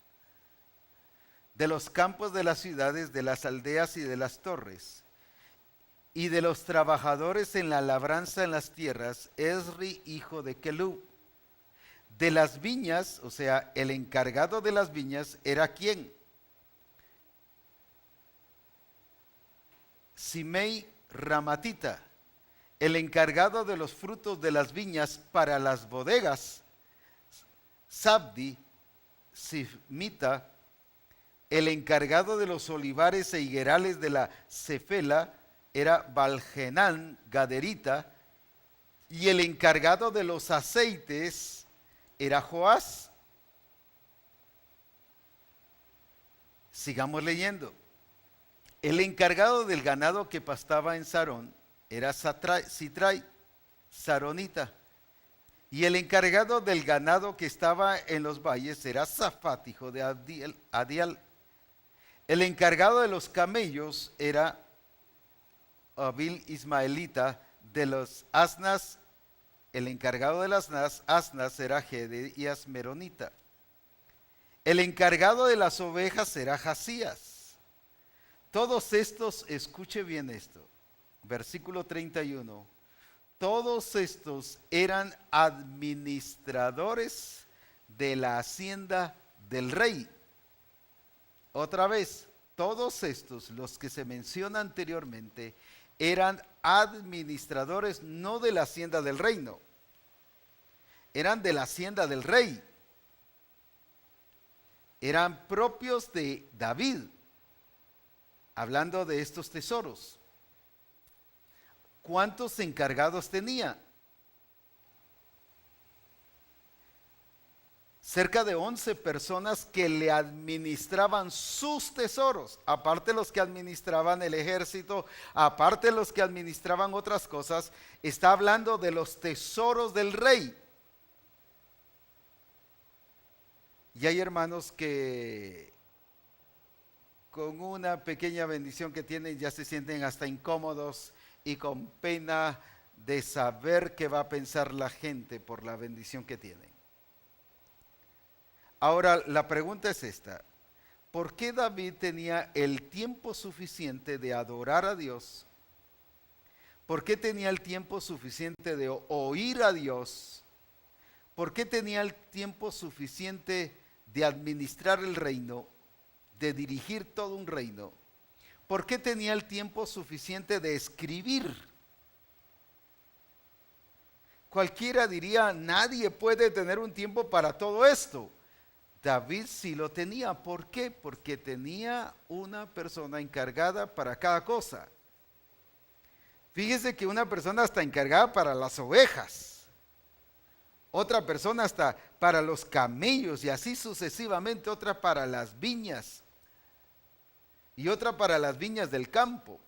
De los campos de las ciudades, de las aldeas y de las torres, y de los trabajadores en la labranza en las tierras, Esri, hijo de Kelub. De las viñas, o sea, el encargado de las viñas era ¿quién? Simei Ramatita. El encargado de los frutos de las viñas para las bodegas, Sabdi Sifmita. El encargado de los olivares e higuerales de la Cefela era Balgenán Gaderita. Y el encargado de los aceites era Joás. Sigamos leyendo. El encargado del ganado que pastaba en Sarón era Sitrai, Saronita. Y el encargado del ganado que estaba en los valles era Safat, hijo de Adiel. El encargado de los camellos era Abil Ismaelita. De los asnas, el encargado de las asnas era Gedías Meronita. El encargado de las ovejas era Jasías. Todos estos, escuche bien esto, versículo 31. Todos estos eran administradores de la hacienda del rey. Otra vez, todos estos, los que se menciona anteriormente, eran administradores no de la hacienda del reino, eran de la hacienda del rey. Eran propios de David, hablando de estos tesoros. ¿Cuántos encargados tenía? Cerca de 11 personas que le administraban sus tesoros, aparte los que administraban el ejército, aparte los que administraban otras cosas. Está hablando de los tesoros del rey. Y hay hermanos que con una pequeña bendición que tienen ya se sienten hasta incómodos y con pena de saber qué va a pensar la gente por la bendición que tienen. Ahora, la pregunta es esta: ¿por qué David tenía el tiempo suficiente de adorar a Dios? ¿Por qué tenía el tiempo suficiente de oír a Dios? ¿Por qué tenía el tiempo suficiente de administrar el reino, de dirigir todo un reino? ¿Por qué tenía el tiempo suficiente de escribir? Cualquiera diría, nadie puede tener un tiempo para todo esto. David sí lo tenía. ¿Por qué? Porque tenía una persona encargada para cada cosa. Fíjese que una persona está encargada para las ovejas, otra persona está para los camellos y así sucesivamente, otra para las viñas y otra para las viñas del campo.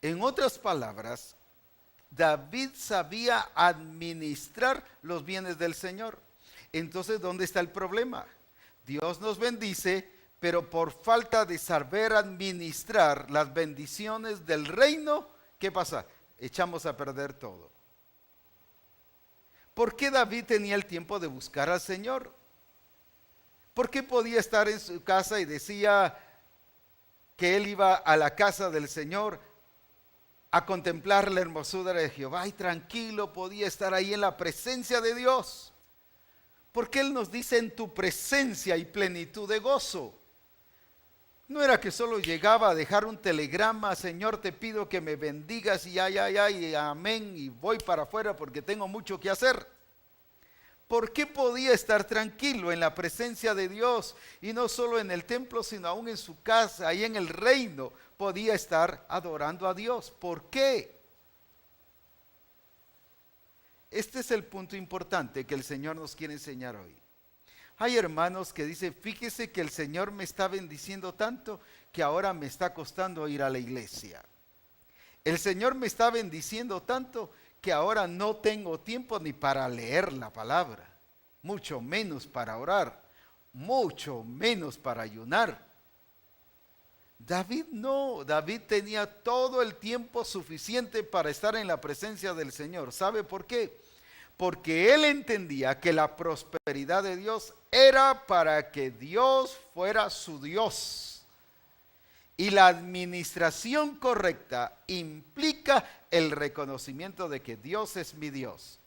En otras palabras, David sabía administrar los bienes del Señor. Entonces, ¿dónde está el problema? Dios nos bendice, pero por falta de saber administrar las bendiciones del reino, ¿qué pasa? Echamos a perder todo. ¿Por qué David tenía el tiempo de buscar al Señor? ¿Por qué podía estar en su casa y decía que él iba a la casa del Señor a contemplar la hermosura de Jehová y tranquilo podía estar ahí en la presencia de Dios? Porque Él nos dice: en tu presencia y plenitud de gozo. No era que solo llegaba a dejar un telegrama: Señor, te pido que me bendigas y y amén, y voy para afuera porque tengo mucho que hacer. ¿Por qué podía estar tranquilo en la presencia de Dios? Y no solo en el templo, sino aún en su casa, ahí en el reino, podía estar adorando a Dios. ¿Por qué? Este es el punto importante que el Señor nos quiere enseñar hoy. Hay hermanos que dicen: fíjese que el Señor me está bendiciendo tanto que ahora me está costando ir a la iglesia. El Señor me está bendiciendo tanto que ahora no tengo tiempo ni para leer la palabra, mucho menos para orar, mucho menos para ayunar. David no, David tenía todo el tiempo suficiente para estar en la presencia del Señor. ¿Sabe por qué? Porque él entendía que la prosperidad de Dios era para que Dios fuera su Dios. Y la administración correcta implica el reconocimiento de que Dios es mi Dios.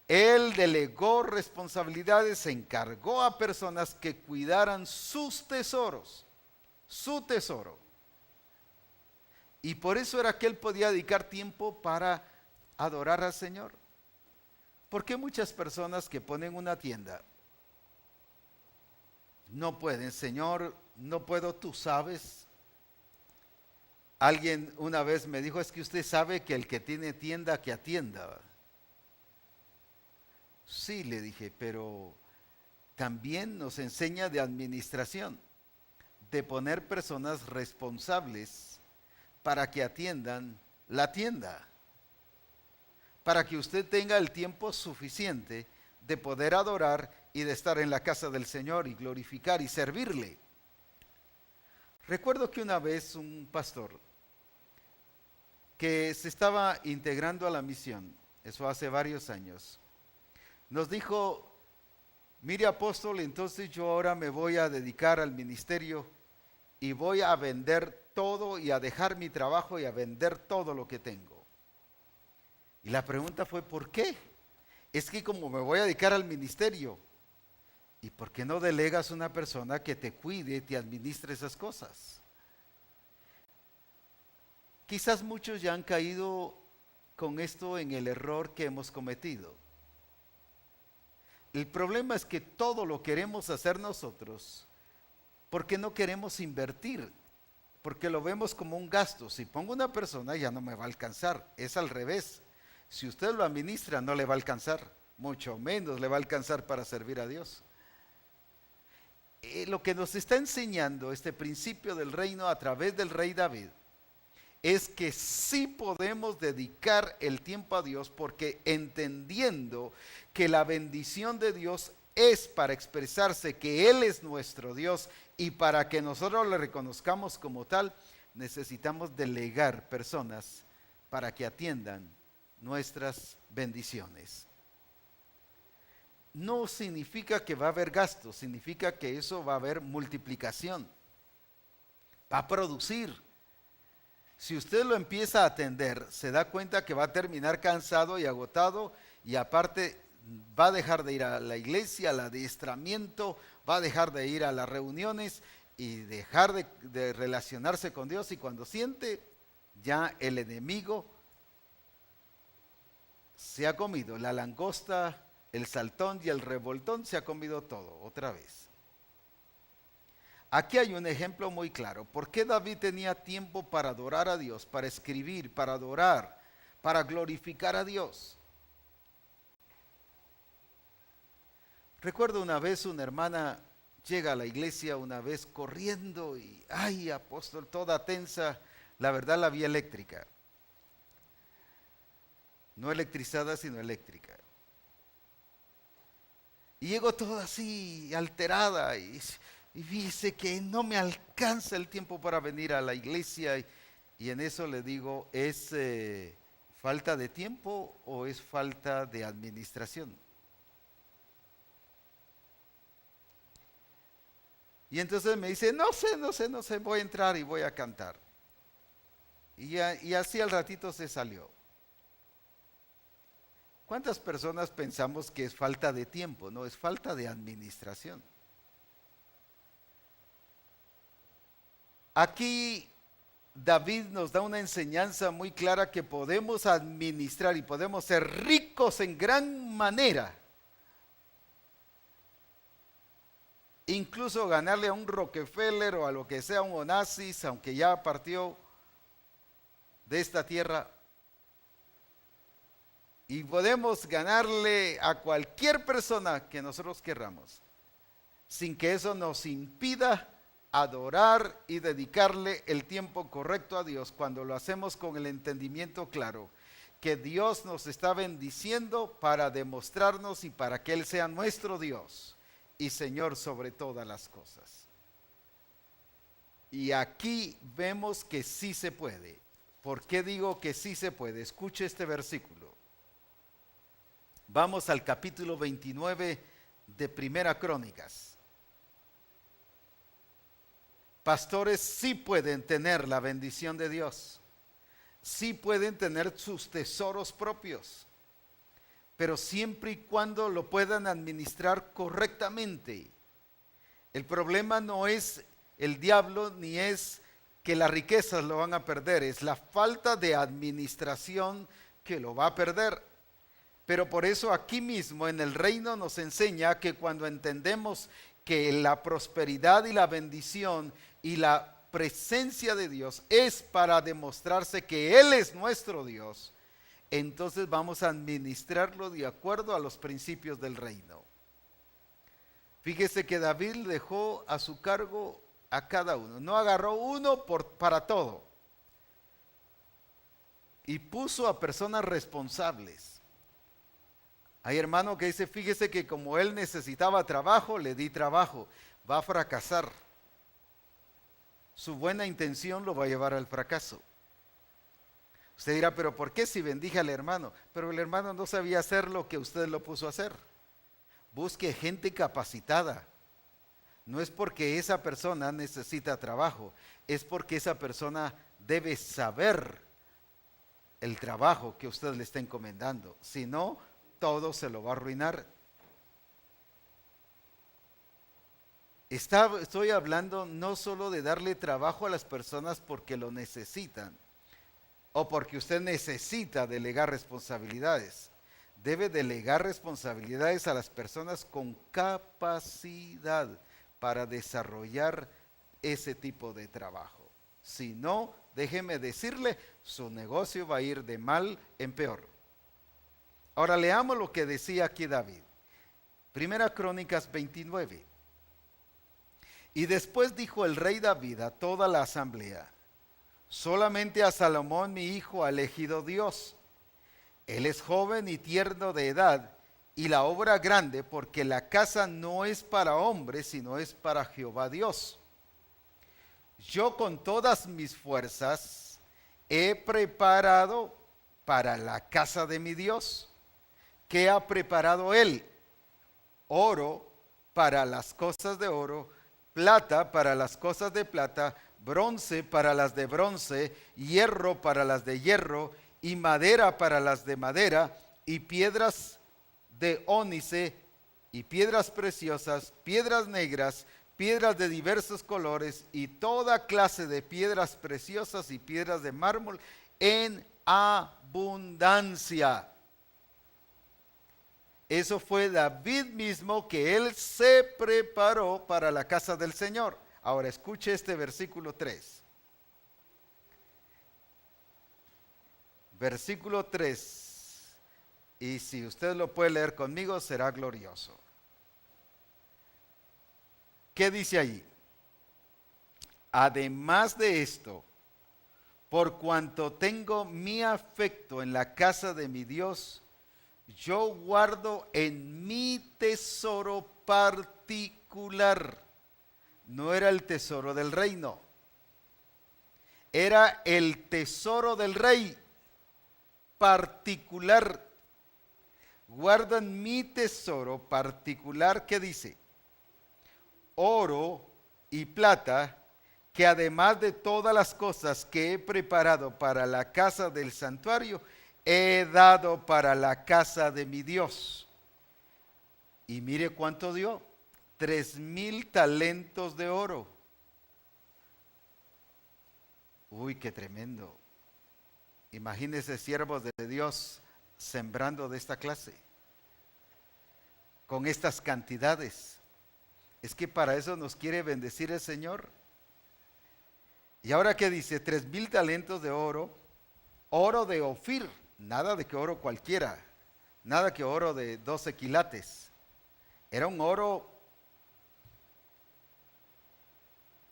Él delegó responsabilidades, se encargó a personas que cuidaran sus tesoros, su tesoro. Y por eso era que él podía dedicar tiempo para adorar al Señor. ¿Por qué muchas personas que ponen una tienda no pueden? Señor, no puedo, tú sabes. Alguien una vez me dijo: es que usted sabe que el que tiene tienda que atienda. Sí, le dije, pero también nos enseña de administración, de poner personas responsables para que atiendan la tienda, para que usted tenga el tiempo suficiente de poder adorar y de estar en la casa del Señor y glorificar y servirle. Recuerdo que una vez un pastor que se estaba integrando a la misión, eso hace varios años, nos dijo: mire, apóstol, entonces yo ahora me voy a dedicar al ministerio y voy a vender todo y a dejar mi trabajo y a vender todo lo que tengo. Y la pregunta fue: ¿por qué? Es que como me voy a dedicar al ministerio, ¿y por qué no delegas una persona que te cuide y te administre esas cosas? Quizás muchos ya han caído con esto en el error que hemos cometido. El problema es que todo lo queremos hacer nosotros porque no queremos invertir, porque lo vemos como un gasto. Si pongo una persona ya no me va a alcanzar, es al revés. Si usted lo administra no le va a alcanzar, mucho menos le va a alcanzar para servir a Dios. Lo que nos está enseñando este principio del reino a través del rey David es que sí podemos dedicar el tiempo a Dios, porque entendiendo que la bendición de Dios es para expresarse que Él es nuestro Dios y para que nosotros le reconozcamos como tal, necesitamos delegar personas para que atiendan nuestras bendiciones. No significa que va a haber gasto, significa que eso va a haber multiplicación, va a producir. Si usted lo empieza a atender, se da cuenta que va a terminar cansado y agotado, y aparte va a dejar de ir a la iglesia, al adiestramiento, va a dejar de ir a las reuniones y dejar de relacionarse con Dios, y cuando siente, ya el enemigo se ha comido la langosta, el saltón y el revoltón, se ha comido todo otra vez. Aquí hay un ejemplo muy claro. ¿Por qué David tenía tiempo para adorar a Dios, para escribir, para adorar, para glorificar a Dios? Recuerdo una vez una hermana llega a la iglesia una vez corriendo y, ay, apóstol, toda tensa, la verdad la vi eléctrica. No electrizada, sino eléctrica. Y llegó toda así, alterada, y dice que no me alcanza el tiempo para venir a la iglesia. Y en eso le digo, ¿es falta de tiempo o es falta de administración? Y entonces me dice, no sé, voy a entrar y voy a cantar. Y así al ratito se salió. ¿Cuántas personas pensamos que es falta de tiempo? No, es falta de administración. Aquí David nos da una enseñanza muy clara que podemos administrar y podemos ser ricos en gran manera. Incluso ganarle a un Rockefeller o a lo que sea, un Onassis, aunque ya partió de esta tierra. Y podemos ganarle a cualquier persona que nosotros querramos, sin que eso nos impida adorar y dedicarle el tiempo correcto a Dios, cuando lo hacemos con el entendimiento claro, que Dios nos está bendiciendo para demostrarnos y para que Él sea nuestro Dios y Señor sobre todas las cosas. Y aquí vemos que sí se puede. ¿Por qué digo que sí se puede? Escuche este versículo. Vamos al capítulo 29 de Primera Crónicas. Pastores sí pueden tener la bendición de Dios, sí pueden tener sus tesoros propios, pero siempre y cuando lo puedan administrar correctamente. El problema no es el diablo ni es que las riquezas lo van a perder, es la falta de administración que lo va a perder. Pero por eso aquí mismo en el reino nos enseña que cuando entendemos que la prosperidad y la bendición y la presencia de Dios es para demostrarse que Él es nuestro Dios, entonces vamos a administrarlo de acuerdo a los principios del reino. Fíjese que David dejó a su cargo a cada uno, no agarró uno para todo. y puso a personas responsables. Hay hermano que dice, fíjese que como él necesitaba trabajo, le di trabajo. Va a fracasar. Su buena intención lo va a llevar al fracaso. Usted dirá, pero ¿por qué si bendije al hermano? Pero el hermano no sabía hacer lo que usted lo puso a hacer. Busque gente capacitada. No es porque esa persona necesita trabajo, es porque esa persona debe saber el trabajo que usted le está encomendando. Si no, todo se lo va a arruinar. Estoy hablando no solo de darle trabajo a las personas porque lo necesitan o porque usted necesita delegar responsabilidades. Debe delegar responsabilidades a las personas con capacidad para desarrollar ese tipo de trabajo. Si no, déjeme decirle, su negocio va a ir de mal en peor. Ahora leamos lo que decía aquí David. Primera Crónicas 29. Y después dijo el rey David a toda la asamblea: solamente a Salomón mi hijo ha elegido Dios. Él es joven y tierno de edad, y la obra grande, porque la casa no es para hombres, sino es para Jehová Dios. Yo con todas mis fuerzas he preparado para la casa de mi Dios. ¿Qué ha preparado él? Oro para las cosas de oro, plata para las cosas de plata, bronce para las de bronce, hierro para las de hierro, y madera para las de madera, y piedras de ónice, y piedras preciosas, piedras negras, piedras de diversos colores, y toda clase de piedras preciosas y piedras de mármol en abundancia. Eso fue David mismo, que él se preparó para la casa del Señor. Ahora escuche este versículo 3. Versículo 3. Y si usted lo puede leer conmigo, será glorioso. ¿Qué dice allí? Además de esto, por cuanto tengo mi afecto en la casa de mi Dios, yo guardo en mi tesoro particular. No era el tesoro del reino, era el tesoro del rey particular. Guardo en mi tesoro particular, ¿qué dice? Oro y plata, que además de todas las cosas que he preparado para la casa del santuario, he dado para la casa de mi Dios. Y mire cuánto dio: 3,000 talentos de oro. Uy, qué tremendo. Imagínense siervos de Dios sembrando de esta clase, con estas cantidades. Es que para eso nos quiere bendecir el Señor. Y ahora que dice 3,000 talentos de oro, oro de Ofir, nada de que oro cualquiera, nada que oro de 12 quilates. Era un oro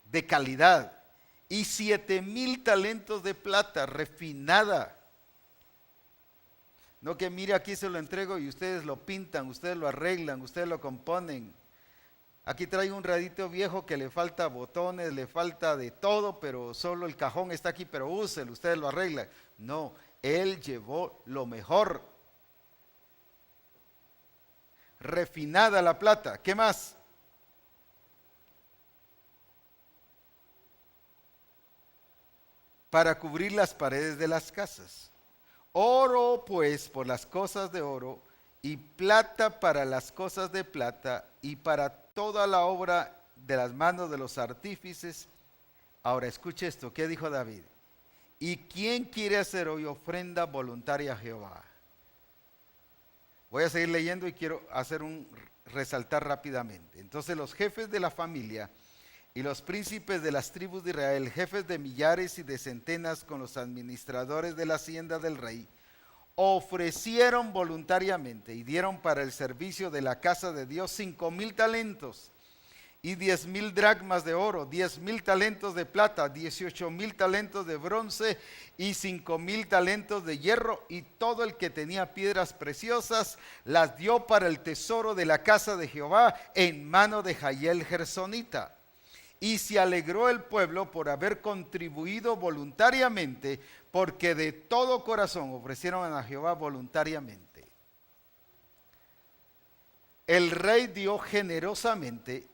de calidad. Y 7,000 talentos de plata refinada. No que mire, aquí se lo entrego y ustedes lo pintan, ustedes lo arreglan, ustedes lo componen. Aquí traigo un radito viejo que le falta botones, le falta de todo, pero solo el cajón está aquí, pero úselo, ustedes lo arreglan. No, él llevó lo mejor. Refinada la plata. ¿Qué más? Para cubrir las paredes de las casas. Oro pues por las cosas de oro, y plata para las cosas de plata, y para toda la obra de las manos de los artífices. Ahora escuche esto, ¿qué dijo David? ¿Y quién quiere hacer hoy ofrenda voluntaria a Jehová? Voy a seguir leyendo y quiero resaltar rápidamente. Entonces los jefes de la familia y los príncipes de las tribus de Israel, jefes de millares y de centenas, con los administradores de la hacienda del rey, ofrecieron voluntariamente y dieron para el servicio de la casa de Dios 5,000 talentos, y 10,000 dracmas de oro, 10,000 talentos de plata, 18,000 talentos de bronce y 5,000 talentos de hierro, y todo el que tenía piedras preciosas las dio para el tesoro de la casa de Jehová en mano de Jael Gersonita. Y se alegró el pueblo por haber contribuido voluntariamente, porque de todo corazón ofrecieron a Jehová voluntariamente. El rey dio generosamente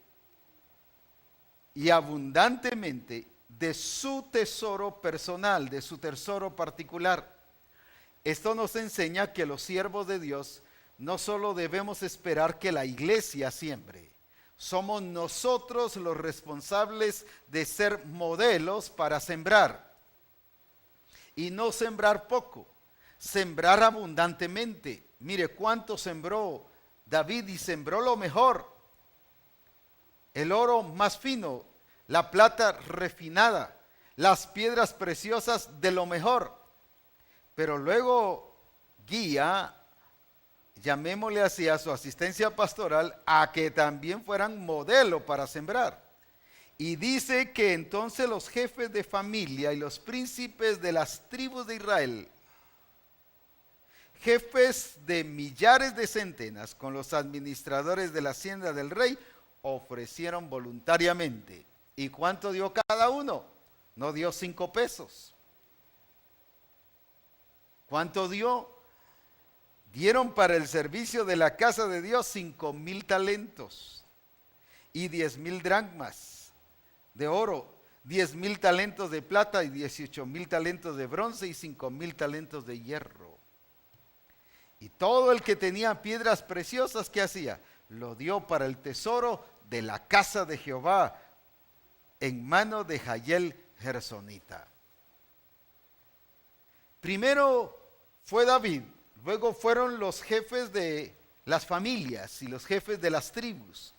y abundantemente de su tesoro personal, de su tesoro particular. Esto nos enseña que los siervos de Dios no solo debemos esperar que la iglesia siembre, somos nosotros los responsables de ser modelos para sembrar. Y no sembrar poco, sembrar abundantemente. Mire cuánto sembró David, y sembró lo mejor. El oro más fino, la plata refinada, las piedras preciosas de lo mejor. Pero luego guía, llamémosle así, a su asistencia pastoral, a que también fueran modelo para sembrar. Y dice que entonces los jefes de familia y los príncipes de las tribus de Israel, jefes de millares de centenas, con los administradores de la hacienda del rey, ofrecieron voluntariamente. ¿Y cuánto dio cada uno? No dio 5 pesos. ¿Cuánto dio? Dieron para el servicio de la casa de Dios 5,000 talentos y 10,000 dracmas de oro, 10,000 talentos de plata y 18,000 talentos de bronce y 5,000 talentos de hierro. Y todo el que tenía piedras preciosas, ¿qué hacía? Lo dio para el tesoro de la casa de Jehová en mano de Jael Gersonita. Primero fue David, luego fueron los jefes de las familias y los jefes de las tribus.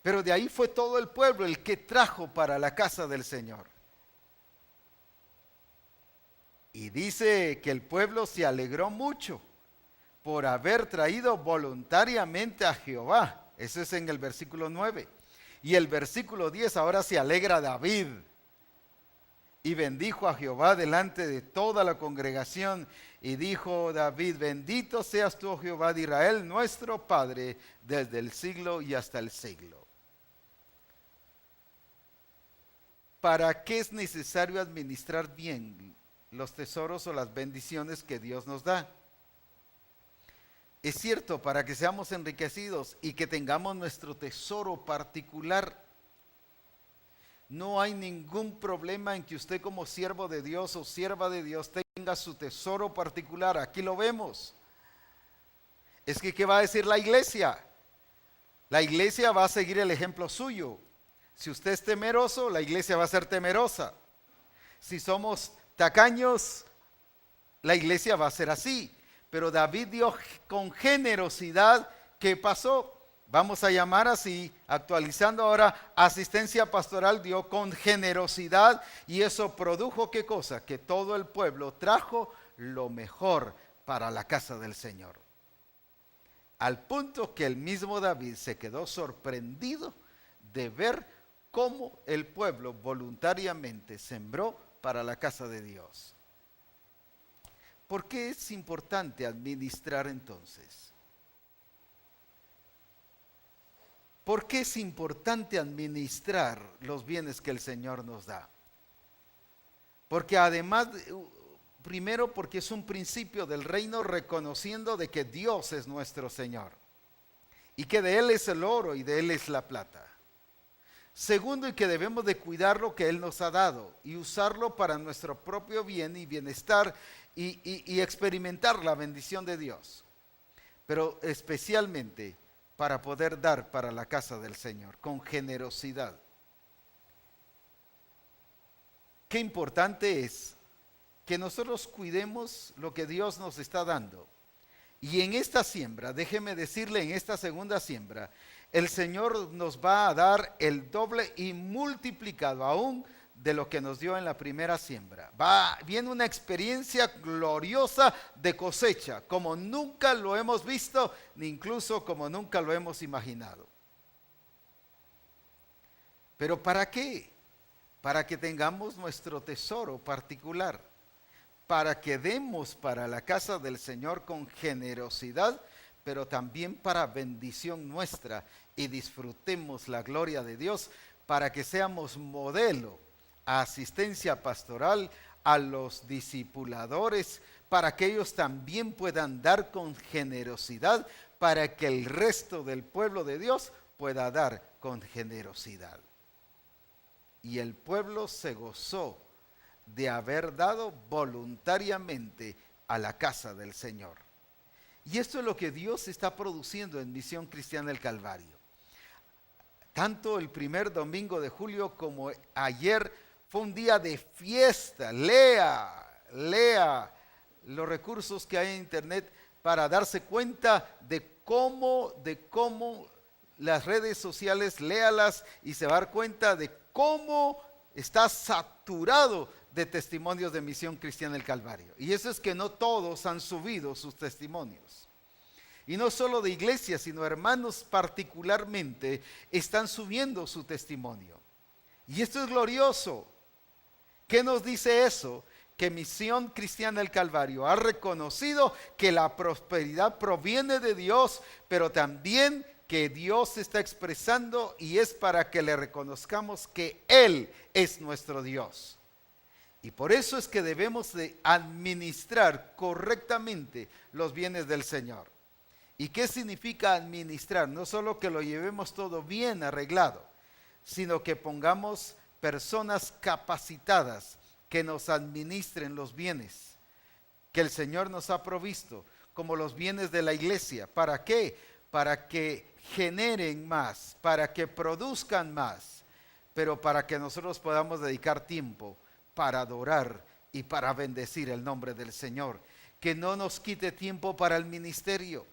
Pero de ahí fue todo el pueblo el que trajo para la casa del Señor. Y dice que el pueblo se alegró mucho por haber traído voluntariamente a Jehová. Eso es en el versículo 9. Y el versículo 10, ahora se alegra David. Y bendijo a Jehová delante de toda la congregación. Y dijo David: bendito seas tú, oh Jehová de Israel, nuestro Padre, desde el siglo y hasta el siglo. ¿Para qué es necesario administrar bien los tesoros o las bendiciones que Dios nos da? Es cierto, para que seamos enriquecidos y que tengamos nuestro tesoro particular. No hay ningún problema en que usted, como siervo de Dios o sierva de Dios, tenga su tesoro particular. Aquí lo vemos. Es que, ¿qué va a decir la iglesia? La iglesia va a seguir el ejemplo suyo. Si usted es temeroso, la iglesia va a ser temerosa. Si somos tacaños, la iglesia va a ser así. Pero David dio con generosidad. ¿Qué pasó? Vamos a llamar así, actualizando ahora, asistencia pastoral, dio con generosidad, y eso produjo ¿qué cosa? Que todo el pueblo trajo lo mejor para la casa del Señor. Al punto que el mismo David se quedó sorprendido de ver cómo el pueblo voluntariamente sembró para la casa de Dios. ¿Por qué es importante administrar entonces? ¿Por qué es importante administrar los bienes que el Señor nos da? Porque además, primero porque es un principio del reino, reconociendo de que Dios es nuestro Señor y que de Él es el oro y de Él es la plata. Segundo, y que debemos de cuidar lo que Él nos ha dado y usarlo para nuestro propio bien y bienestar y experimentar la bendición de Dios. Pero especialmente para poder dar para la casa del Señor con generosidad. Qué importante es que nosotros cuidemos lo que Dios nos está dando. Y en esta siembra, déjeme decirle, en esta segunda siembra, el Señor nos va a dar el doble y multiplicado aún de lo que nos dio en la primera siembra. Viene una experiencia gloriosa de cosecha, como nunca lo hemos visto, ni incluso como nunca lo hemos imaginado. ¿Pero para qué? Para que tengamos nuestro tesoro particular, para que demos para la casa del Señor con generosidad, pero también para bendición nuestra y disfrutemos la gloria de Dios, para que seamos modelo a asistencia pastoral, a los discipuladores, para que ellos también puedan dar con generosidad, para que el resto del pueblo de Dios pueda dar con generosidad. Y el pueblo se gozó de haber dado voluntariamente a la casa del Señor. Y esto es lo que Dios está produciendo en Misión Cristiana del Calvario. Tanto el primer domingo de julio como ayer fue un día de fiesta. Lea los recursos que hay en internet para darse cuenta de cómo las redes sociales, léalas y se va a dar cuenta de cómo está saturado de testimonios de Misión Cristiana del Calvario. Y eso es que no todos han subido sus testimonios. Y no solo de iglesias, sino hermanos particularmente están subiendo su testimonio. Y esto es glorioso. ¿Qué nos dice eso? Que Misión Cristiana del Calvario ha reconocido que la prosperidad proviene de Dios, pero también que Dios se está expresando y es para que le reconozcamos que Él es nuestro Dios. Y por eso es que debemos de administrar correctamente los bienes del Señor. ¿Y qué significa administrar? No solo que lo llevemos todo bien arreglado, sino que pongamos personas capacitadas que nos administren los bienes que el Señor nos ha provisto, como los bienes de la iglesia. ¿Para qué? Para que generen más, para que produzcan más, pero para que nosotros podamos dedicar tiempo para adorar y para bendecir el nombre del Señor. Que no nos quite tiempo para el ministerio.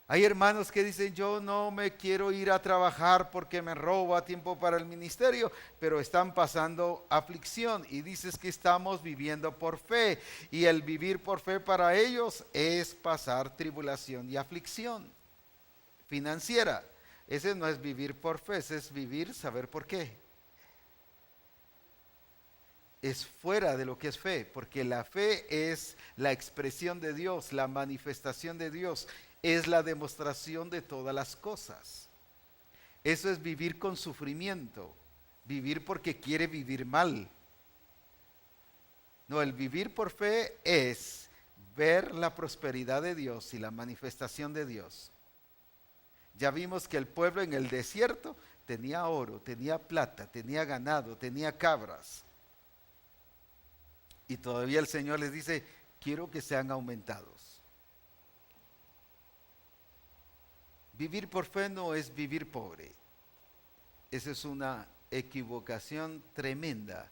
Hay hermanos que dicen, yo no me quiero ir a trabajar porque me roba tiempo para el ministerio, pero están pasando aflicción y dices que estamos viviendo por fe. Y el vivir por fe para ellos es pasar tribulación y aflicción financiera. Ese no es vivir por fe, ese es vivir saber por qué. Es fuera de lo que es fe, porque la fe es la expresión de Dios, la manifestación de Dios, es la demostración de todas las cosas. Eso es vivir con sufrimiento, vivir porque quiere vivir mal. No, el vivir por fe es ver la prosperidad de Dios y la manifestación de Dios. Ya vimos que el pueblo en el desierto tenía oro, tenía plata, tenía ganado, tenía cabras. Y todavía el Señor les dice, quiero que sean aumentados. Vivir por fe no es vivir pobre. Esa es una equivocación tremenda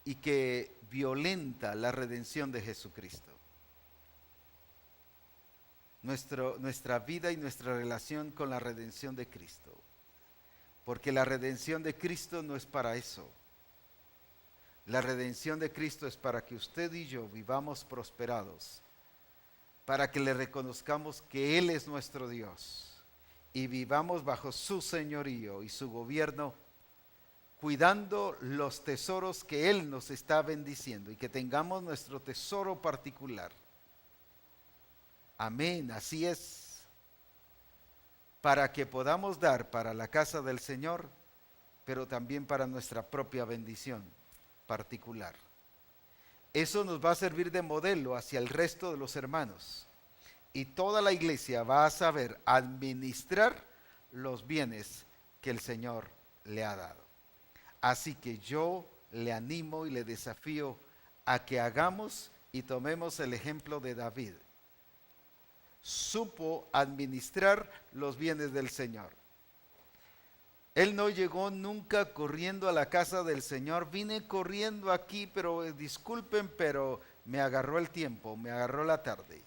y que violenta la redención de Jesucristo. Nuestra vida y nuestra relación con la redención de Cristo. Porque la redención de Cristo no es para eso. La redención de Cristo es para que usted y yo vivamos prosperados, para que le reconozcamos que Él es nuestro Dios y vivamos bajo su señorío y su gobierno, cuidando los tesoros que Él nos está bendiciendo y que tengamos nuestro tesoro particular. Amén, así es, para que podamos dar para la casa del Señor, pero también para nuestra propia bendición particular. Eso nos va a servir de modelo hacia el resto de los hermanos. Y toda la iglesia va a saber administrar los bienes que el Señor le ha dado. Así que yo le animo y le desafío a que hagamos y tomemos el ejemplo de David. Supo administrar los bienes del Señor. Él no llegó nunca corriendo a la casa del Señor. Vine corriendo aquí, pero disculpen, pero me agarró el tiempo, me agarró la tarde.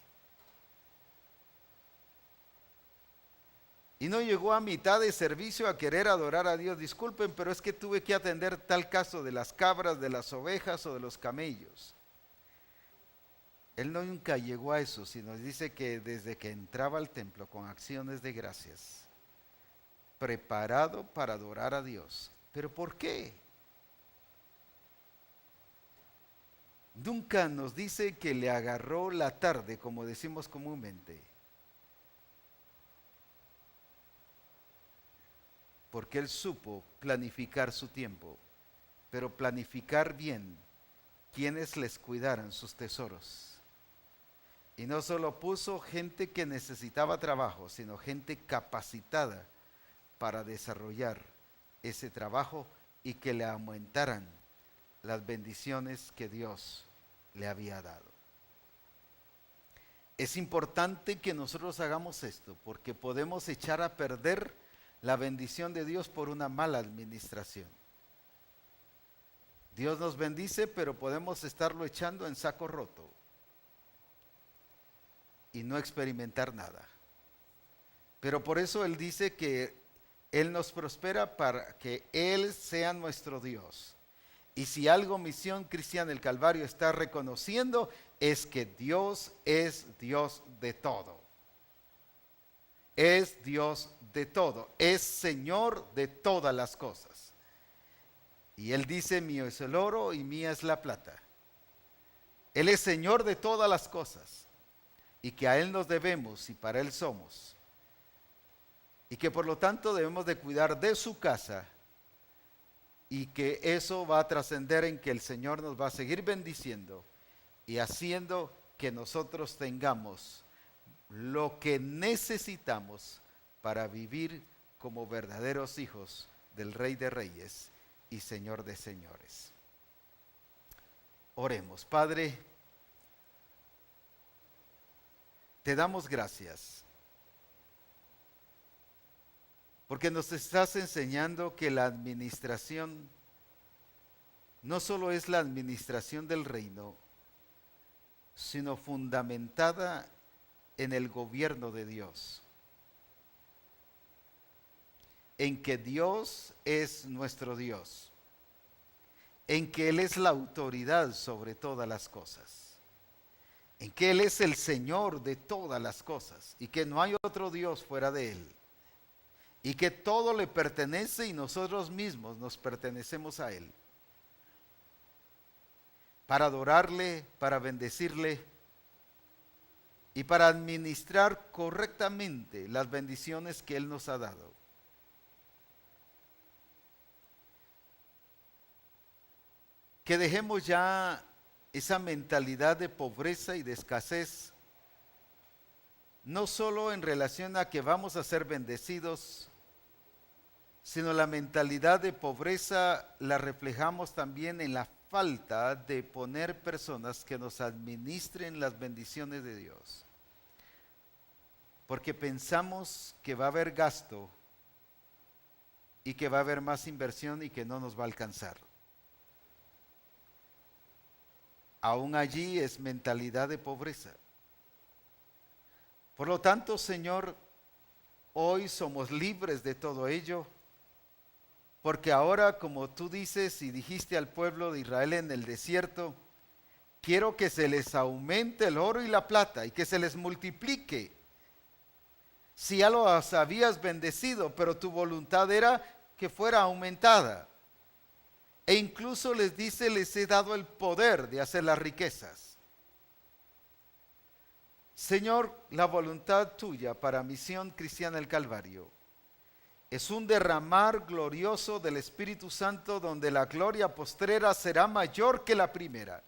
Y no llegó a mitad de servicio a querer adorar a Dios. Disculpen, pero es que tuve que atender tal caso de las cabras, de las ovejas o de los camellos. Él no nunca llegó a eso, sino dice que desde que entraba al templo con acciones de gracias, preparado para adorar a Dios. ¿Pero por qué? Nunca nos dice que le agarró la tarde, como decimos comúnmente. Porque él supo planificar su tiempo, pero planificar bien quienes les cuidaran sus tesoros. Y no solo puso gente que necesitaba trabajo, sino gente capacitada para desarrollar ese trabajo y que le aumentaran las bendiciones que Dios le había dado. Es importante que nosotros hagamos esto, porque podemos echar a perder la bendición de Dios por una mala administración. Dios nos bendice, pero podemos estarlo echando en saco roto y no experimentar nada. Pero por eso Él dice que Él nos prospera para que Él sea nuestro Dios. Y si algo Misión Cristiana del Calvario está reconociendo, es que Dios es Dios de todo. Es Dios de todo. Es Señor de todas las cosas. Y Él dice, mío es el oro y mía es la plata. Él es Señor de todas las cosas. Y que a Él nos debemos y para Él somos. Y que por lo tanto debemos de cuidar de su casa. Y que eso va a trascender en que el Señor nos va a seguir bendiciendo y haciendo que nosotros tengamos lo que necesitamos para vivir como verdaderos hijos del Rey de Reyes y Señor de Señores. Oremos. Padre, te damos gracias porque nos estás enseñando que la administración no solo es la administración del reino, sino fundamentada en el gobierno de Dios. En que Dios es nuestro Dios. En que Él es la autoridad sobre todas las cosas. En que Él es el Señor de todas las cosas. Y que no hay otro Dios fuera de Él. Y que todo le pertenece y nosotros mismos nos pertenecemos a Él. Para adorarle, para bendecirle y para administrar correctamente las bendiciones que Él nos ha dado. Que dejemos ya esa mentalidad de pobreza y de escasez, no solo en relación a que vamos a ser bendecidos, sino la mentalidad de pobreza la reflejamos también en la falta de poner personas que nos administren las bendiciones de Dios. Porque pensamos que va a haber gasto y que va a haber más inversión y que no nos va a alcanzar. Aún allí es mentalidad de pobreza. Por lo tanto, Señor, hoy somos libres de todo ello, porque ahora, como tú dices y dijiste al pueblo de Israel en el desierto, quiero que se les aumente el oro y la plata y que se les multiplique. Si ya los habías bendecido, pero tu voluntad era que fuera aumentada. E incluso les dice, les he dado el poder de hacer las riquezas. Señor, la voluntad tuya para Misión Cristiana del Calvario es un derramar glorioso del Espíritu Santo donde la gloria postrera será mayor que la primera.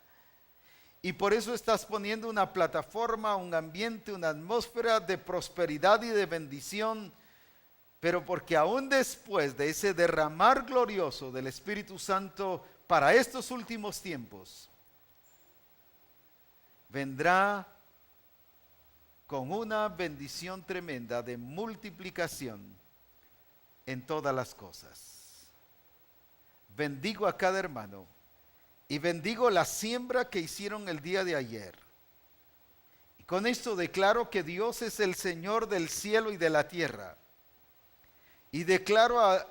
Y por eso estás poniendo una plataforma, un ambiente, una atmósfera de prosperidad y de bendición, pero porque aún después de ese derramar glorioso del Espíritu Santo para estos últimos tiempos, vendrá con una bendición tremenda de multiplicación en todas las cosas. Bendigo a cada hermano y bendigo la siembra que hicieron el día de ayer. Y con esto declaro que Dios es el Señor del cielo y de la tierra. Y declaro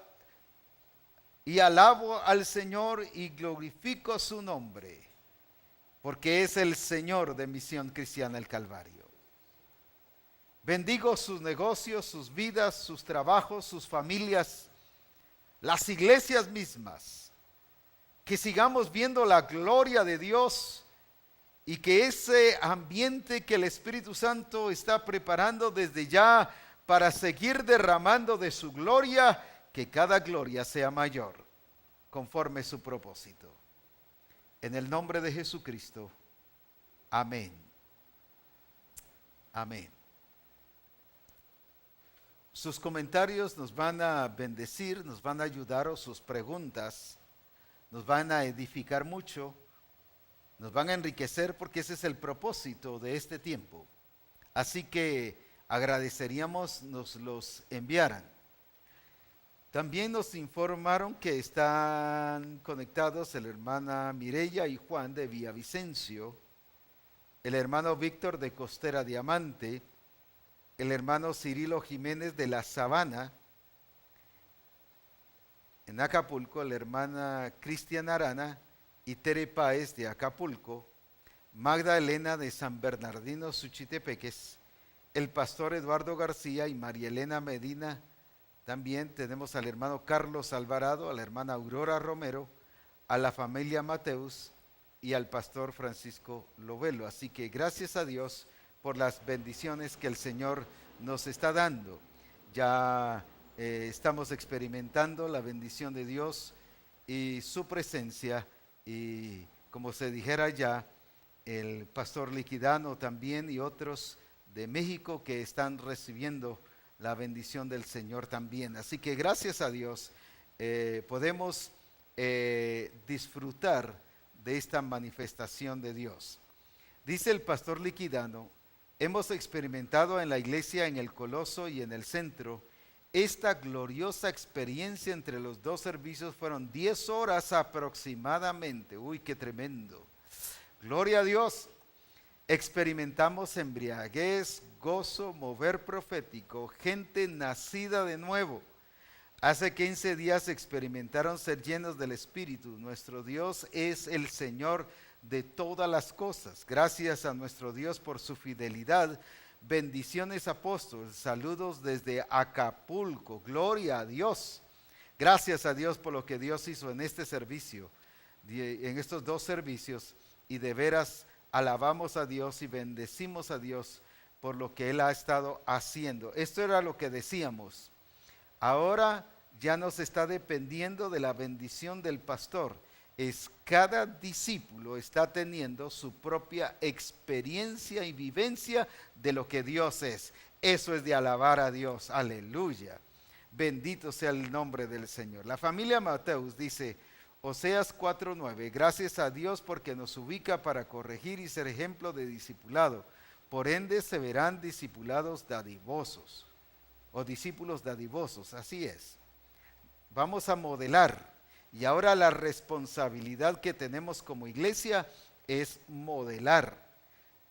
y alabo al Señor y glorifico su nombre, porque es el Señor de Misión Cristiana del Calvario. Bendigo sus negocios, sus vidas, sus trabajos, sus familias, las iglesias mismas. Que sigamos viendo la gloria de Dios y que ese ambiente que el Espíritu Santo está preparando desde ya para seguir derramando de su gloria, que cada gloria sea mayor, conforme su propósito. En el nombre de Jesucristo. Amén. Amén. Sus comentarios nos van a bendecir, nos van a ayudar, o sus preguntas nos van a edificar mucho, nos van a enriquecer, porque ese es el propósito de este tiempo. Así que agradeceríamos nos los enviaran. También nos informaron que están conectados la hermana Mireya y Juan de Villavicencio, el hermano Víctor de Costera Diamante, el hermano Cirilo Jiménez de La Sabana, en Acapulco, la hermana Cristiana Arana y Tere Páez de Acapulco, Magda Elena de San Bernardino Suchitepeques, el pastor Eduardo García y María Elena Medina. También tenemos al hermano Carlos Alvarado, a la hermana Aurora Romero, a la familia Mateus y al pastor Francisco Lovelo. Así que gracias a Dios por las bendiciones que el Señor nos está dando. Ya estamos experimentando la bendición de Dios y su presencia, y como se dijera ya, el pastor Liquidano también y otros de México que están recibiendo la bendición del Señor también. Así que gracias a Dios podemos disfrutar de esta manifestación de Dios. Dice el pastor Liquidano: hemos experimentado en la iglesia, en el Coloso y en el centro, esta gloriosa experiencia. Entre los dos servicios fueron 10 horas aproximadamente. Uy, qué tremendo. Gloria a Dios. Experimentamos embriaguez, gozo, mover profético, gente nacida de nuevo. Hace 15 días experimentaron ser llenos del Espíritu. Nuestro Dios es el Señor de todas las cosas. Gracias a nuestro Dios por su fidelidad. Bendiciones, apóstol. Saludos desde Acapulco. Gloria a Dios. Gracias a Dios por lo que Dios hizo en este servicio, en estos dos servicios, y de veras alabamos a Dios y bendecimos a Dios por lo que Él ha estado haciendo. Esto era lo que decíamos. Ahora ya no se está dependiendo de la bendición del pastor. Cada discípulo está teniendo su propia experiencia y vivencia de lo que Dios es. Eso es de alabar a Dios. Aleluya. Bendito sea el nombre del Señor. La familia Mateus dice: Oseas 4:9, gracias a Dios porque nos ubica para corregir y ser ejemplo de discipulado. Por ende se verán discipulados dadivosos, o discípulos dadivosos. Así es. Vamos a modelar. Y ahora la responsabilidad que tenemos como iglesia es modelar.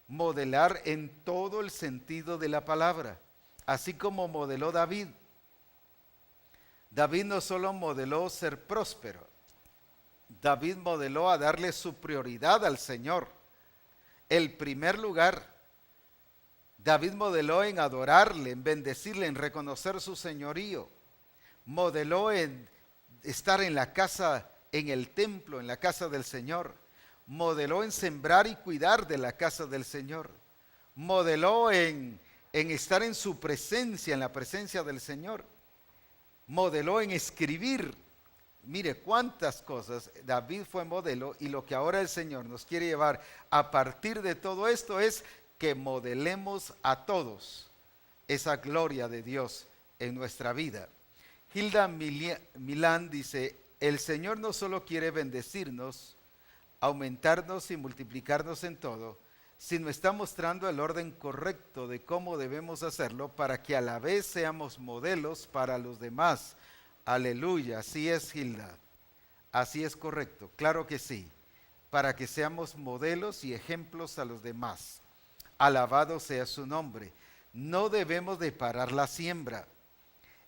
Modelar en todo el sentido de la palabra. Así como modeló David. David no solo modeló ser próspero. David modeló a darle su prioridad al Señor. El primer lugar. David modeló en adorarle, en bendecirle, en reconocer su señorío. Modeló en estar en la casa, en el templo, en la casa del Señor. Modeló en sembrar y cuidar de la casa del Señor. Modeló en estar en su presencia, en la presencia del Señor. Modeló en escribir. Mire cuántas cosas. David fue modelo, y lo que ahora el Señor nos quiere llevar a partir de todo esto es que modelemos a todos esa gloria de Dios en nuestra vida. Hilda Milán dice: el Señor no solo quiere bendecirnos, aumentarnos y multiplicarnos en todo, sino está mostrando el orden correcto de cómo debemos hacerlo para que a la vez seamos modelos para los demás. Aleluya, así es, Hilda, así es correcto, claro que sí, para que seamos modelos y ejemplos a los demás. Alabado sea su nombre. No debemos de parar la siembra.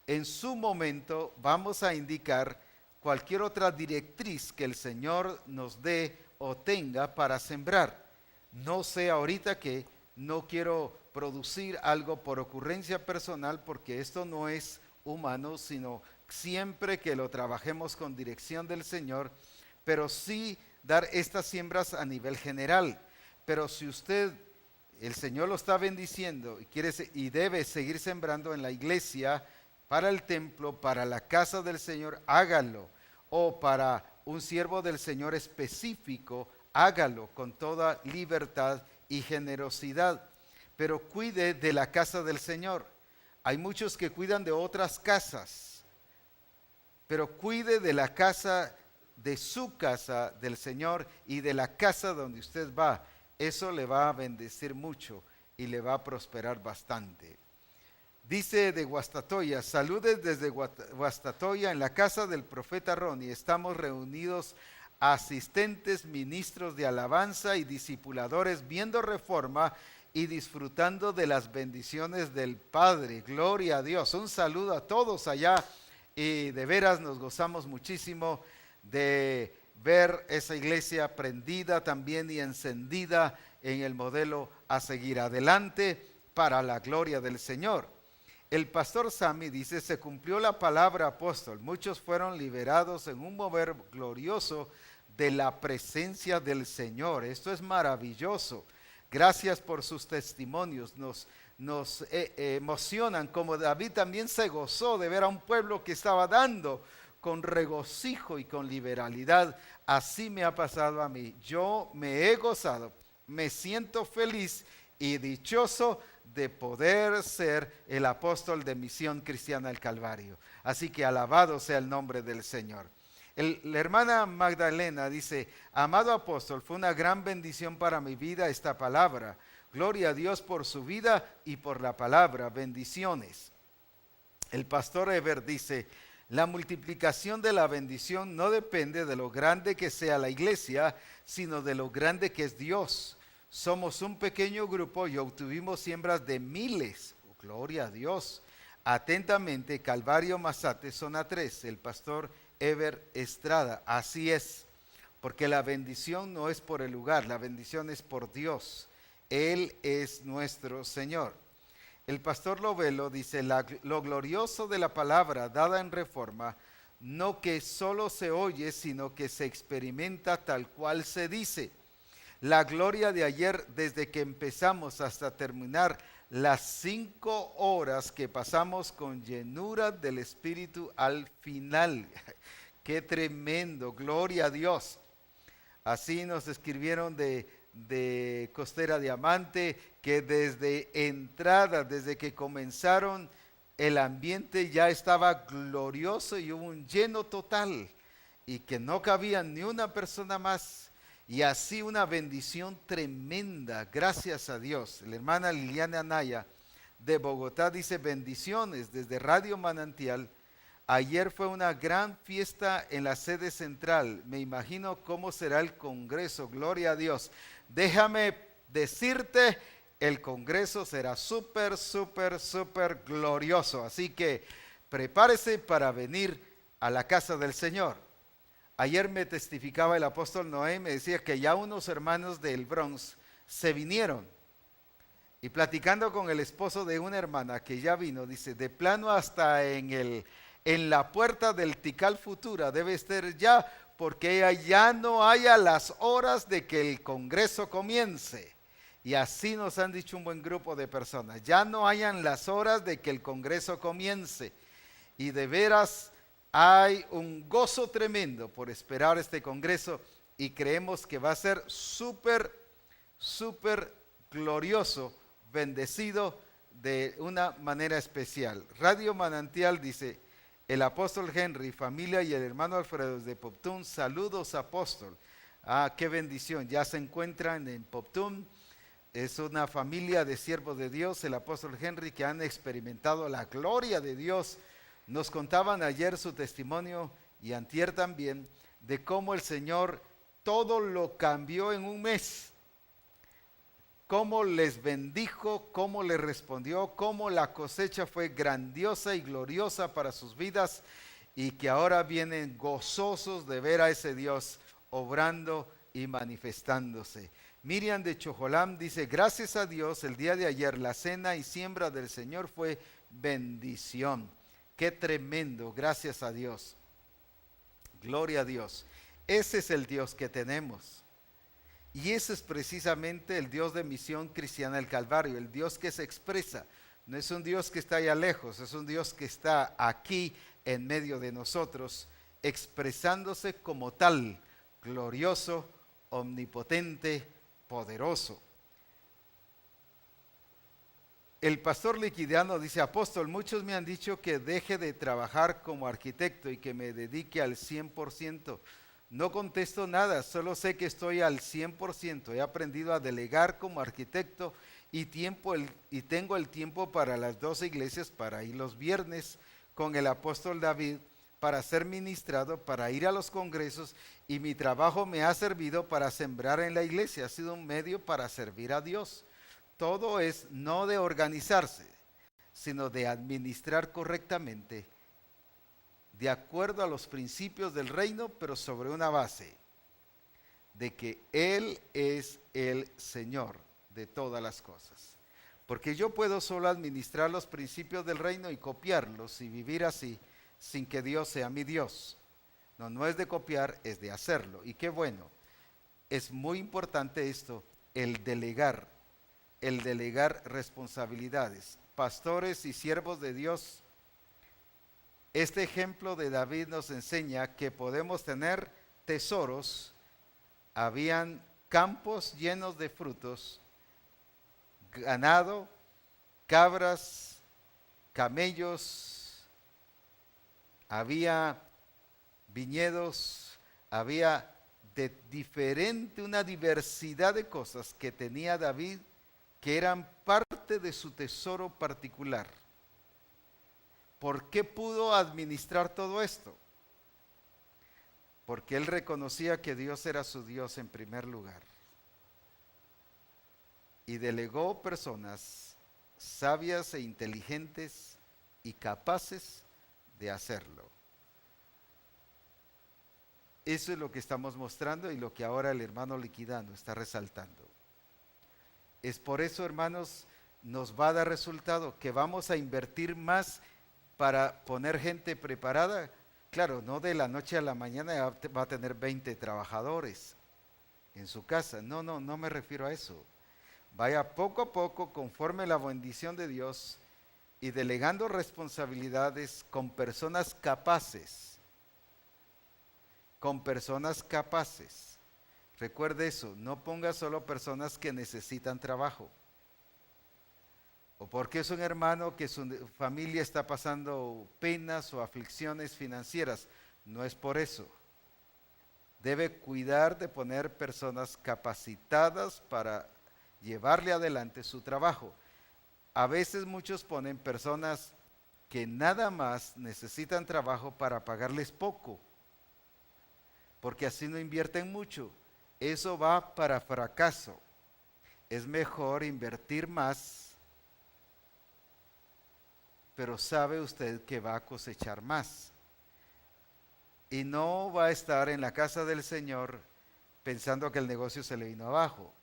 En su momento vamos a indicar cualquier otra directriz que el Señor nos dé o tenga para sembrar. No sé ahorita, que no quiero producir algo por ocurrencia personal, porque esto no es humano, sino siempre que lo trabajemos con dirección del Señor, pero sí dar estas siembras a nivel general. Pero si usted, el Señor lo está bendiciendo y quiere y debe seguir sembrando en la iglesia, para el templo, para la casa del Señor, hágalo. O para un siervo del Señor específico, hágalo con toda libertad y generosidad. Pero cuide de la casa del Señor. Hay muchos que cuidan de otras casas, pero cuide de la casa, de su casa del Señor y de la casa donde usted va. Eso le va a bendecir mucho y le va a prosperar bastante. Dice de Guastatoya: saludes desde Guastatoya, en la casa del profeta Ronnie. Estamos reunidos asistentes, ministros de alabanza y discipuladores viendo Reforma y disfrutando de las bendiciones del Padre. Gloria a Dios. Un saludo a todos allá y de veras nos gozamos muchísimo de ver esa iglesia prendida también y encendida en el modelo a seguir adelante para la gloria del Señor. El pastor Sammy dice: se cumplió la palabra, apóstol. Muchos fueron liberados en un mover glorioso de la presencia del Señor. Esto es maravilloso. Gracias por sus testimonios. Nos emocionan, como David también se gozó de ver a un pueblo que estaba dando con regocijo y con liberalidad. Así me ha pasado a mí. Yo me he gozado, me siento feliz y dichoso de poder ser el apóstol de Misión Cristiana del Calvario. Así que alabado sea el nombre del Señor. La hermana Magdalena dice: amado apóstol, fue una gran bendición para mi vida esta palabra. Gloria a Dios por su vida y por la palabra. Bendiciones. El pastor Eber dice: la multiplicación de la bendición no depende de lo grande que sea la iglesia, sino de lo grande que es Dios. Somos un pequeño grupo y obtuvimos siembras de miles. Gloria a Dios. Atentamente, Calvario Mazate, zona 3, el pastor Eber Estrada. Así es, porque la bendición no es por el lugar, la bendición es por Dios. Él es nuestro Señor. El pastor Lovelo dice: lo glorioso de la palabra dada en Reforma, no que solo se oye, sino que se experimenta tal cual se dice. La gloria de ayer, desde que empezamos hasta terminar, las 5 horas que pasamos con llenura del Espíritu al final. ¡Qué tremendo! ¡Gloria a Dios! Así nos escribieron de Costera Diamante, que desde entrada, desde que comenzaron, el ambiente ya estaba glorioso y hubo un lleno total y que no cabía ni una persona más. Y así una bendición tremenda, gracias a Dios. La hermana Liliana Anaya de Bogotá dice: bendiciones desde Radio Manantial. Ayer fue una gran fiesta en la sede central. Me imagino cómo será el Congreso. Gloria a Dios. Déjame decirte, el Congreso será súper glorioso. Así que prepárese para venir a la casa del Señor. Ayer me testificaba el apóstol Noé, me decía que ya unos hermanos del Bronx se vinieron. Y platicando con el esposo de una hermana que ya vino, dice: de plano hasta en la puerta del Tikal Futura debe estar ya, porque ella ya no haya las horas de que el Congreso comience. Y así nos han dicho un buen grupo de personas: ya no hayan las horas de que el Congreso comience. Y de veras hay un gozo tremendo por esperar este Congreso y creemos que va a ser súper glorioso, bendecido de una manera especial. Radio Manantial dice: el apóstol Henry, familia y el hermano Alfredo de Poptún, saludos apóstol. Ah, qué bendición, ya se encuentran en Poptún. Es una familia de siervos de Dios, el apóstol Henry, que han experimentado la gloria de Dios. Nos contaban ayer su testimonio y antier también de cómo el Señor todo lo cambió en un mes. Cómo les bendijo, cómo les respondió, cómo la cosecha fue grandiosa y gloriosa para sus vidas y que ahora vienen gozosos de ver a ese Dios obrando y manifestándose. Miriam de Chojolam dice, gracias a Dios, el día de ayer la cena y siembra del Señor fue bendición. Qué tremendo, gracias a Dios. Gloria a Dios. Ese es el Dios que tenemos. Y ese es precisamente el Dios de Misión Cristiana del Calvario, el Dios que se expresa. No es un Dios que está allá lejos, es un Dios que está aquí en medio de nosotros, expresándose como tal, glorioso, omnipotente, poderoso. El pastor Liquidiano dice, apóstol, muchos me han dicho que deje de trabajar como arquitecto y que me dedique al 100%. No contesto nada, solo sé que estoy al 100%. He aprendido a delegar como arquitecto y tengo el tiempo para las 12 iglesias, para ir los viernes con el apóstol David, para ser ministrado, para ir a los congresos, y mi trabajo me ha servido para sembrar en la iglesia. Ha sido un medio para servir a Dios. Todo es no de organizarse, sino de administrar correctamente, de acuerdo a los principios del reino, pero sobre una base de que Él es el Señor de todas las cosas. Porque yo puedo solo administrar los principios del reino y copiarlos y vivir así, sin que Dios sea mi Dios. No, no es de copiar, es de hacerlo. Y qué bueno, es muy importante esto, el delegar responsabilidades. Pastores y siervos de Dios, este ejemplo de David nos enseña que podemos tener tesoros. Habían campos llenos de frutos, ganado, cabras, camellos, había viñedos, había una diversidad de cosas que tenía David que eran parte de su tesoro particular. ¿Por qué pudo administrar todo esto? Porque él reconocía que Dios era su Dios en primer lugar. Y delegó personas sabias e inteligentes y capaces de hacerlo. Eso es lo que estamos mostrando y lo que ahora el hermano Liquidano está resaltando. Es por eso, hermanos, nos va a dar resultado que vamos a invertir más para poner gente preparada. Claro, no de la noche a la mañana va a tener 20 trabajadores en su casa. No me refiero a eso. Vaya poco a poco, conforme la bendición de Dios, y delegando responsabilidades con personas capaces. Con personas capaces. Recuerde eso, no ponga solo personas que necesitan trabajo. O porque es un hermano que su familia está pasando penas o aflicciones financieras. No es por eso. Debe cuidar de poner personas capacitadas para llevarle adelante su trabajo. A veces muchos ponen personas que nada más necesitan trabajo para pagarles poco, porque así no invierten mucho. Eso va para fracaso. Es mejor invertir más, pero sabe usted que va a cosechar más. Y no va a estar en la casa del Señor pensando que el negocio se le vino abajo.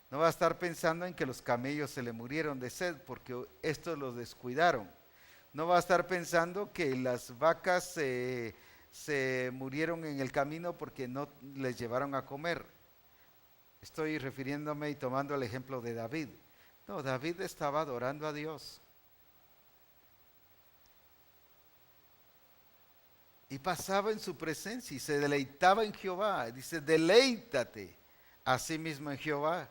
No va a estar pensando en que los camellos se le murieron de sed porque estos los descuidaron. No va a estar pensando que las vacas se murieron en el camino porque no les llevaron a comer. Estoy refiriéndome y tomando el ejemplo de David. No, David estaba adorando a Dios. Y pasaba en su presencia y se deleitaba en Jehová. Dice, deleítate a sí mismo en Jehová.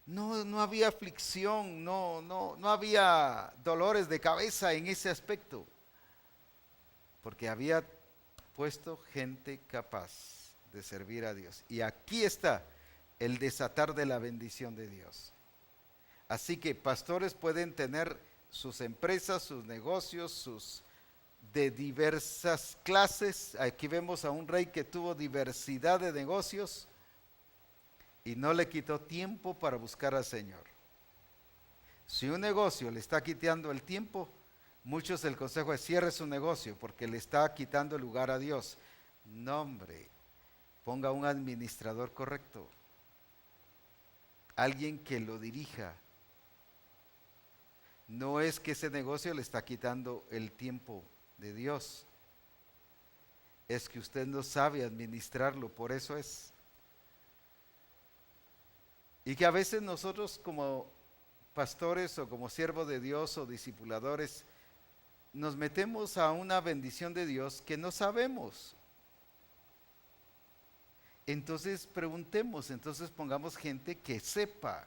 No había aflicción, no había dolores de cabeza en ese aspecto. Porque había puesto gente capaz de servir a Dios. Y aquí está el desatar de la bendición de Dios. Así que pastores pueden tener sus empresas, sus negocios, de diversas clases. Aquí vemos a un rey que tuvo diversidad de negocios y no le quitó tiempo para buscar al Señor. Si un negocio le está quitando el tiempo, muchos el consejo es cierre su negocio porque le está quitando el lugar a Dios. No, hombre, ponga un administrador correcto, alguien que lo dirija. No es que ese negocio le está quitando el tiempo de Dios, es que usted no sabe administrarlo, por eso es. Y que a veces nosotros como pastores o como siervos de Dios o discipuladores nos metemos a una bendición de Dios que no sabemos. Entonces preguntemos, entonces pongamos gente que sepa.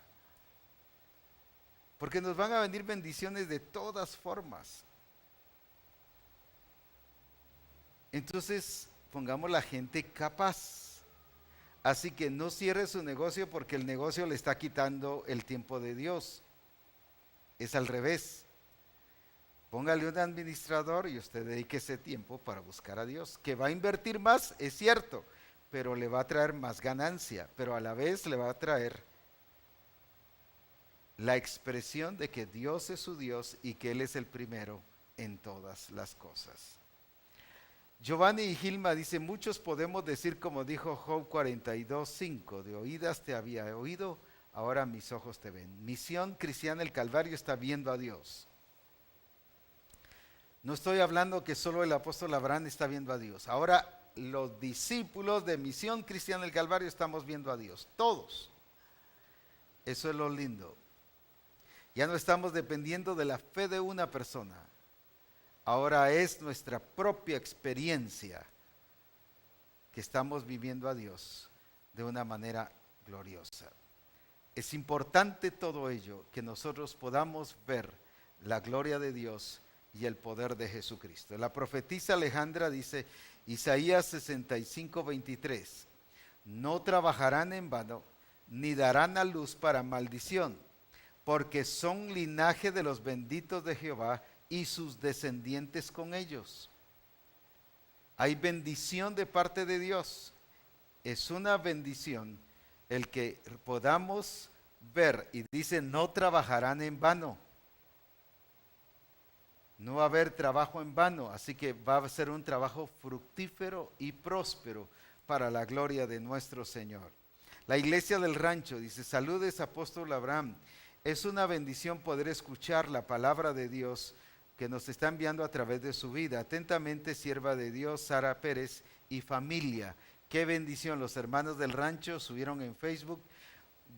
Porque nos van a venir bendiciones de todas formas. Entonces pongamos la gente capaz. Así que no cierre su negocio porque el negocio le está quitando el tiempo de Dios. Es al revés. Póngale un administrador y usted dedique ese tiempo para buscar a Dios. Que va a invertir más, es cierto, pero le va a traer más ganancia, pero a la vez le va a traer la expresión de que Dios es su Dios y que Él es el primero en todas las cosas. Giovanni y Gilma dice, muchos podemos decir como dijo Job 42:5, de oídas te había oído, ahora mis ojos te ven. Misión Cristiana El Calvario está viendo a Dios. No estoy hablando que solo el apóstol Abraham está viendo a Dios. Ahora los discípulos de Misión Cristiana El Calvario estamos viendo a Dios, todos. Eso es lo lindo. Ya no estamos dependiendo de la fe de una persona. Ahora es nuestra propia experiencia que estamos viviendo a Dios de una manera gloriosa. Es importante todo ello, que nosotros podamos ver la gloria de Dios y el poder de Jesucristo. La profetisa Alejandra dice, Isaías 65:23, no trabajarán en vano, ni darán a luz para maldición, porque son linaje de los benditos de Jehová y sus descendientes con ellos. Hay bendición de parte de Dios. Es una bendición el que podamos ver, y dice, no trabajarán en vano. No va a haber trabajo en vano, así que va a ser un trabajo fructífero y próspero para la gloria de nuestro Señor. La iglesia del rancho dice, saludes apóstol Abraham. Es una bendición poder escuchar la palabra de Dios que nos está enviando a través de su vida. Atentamente, sierva de Dios, Sara Pérez y familia. Qué bendición. Los hermanos del rancho subieron en Facebook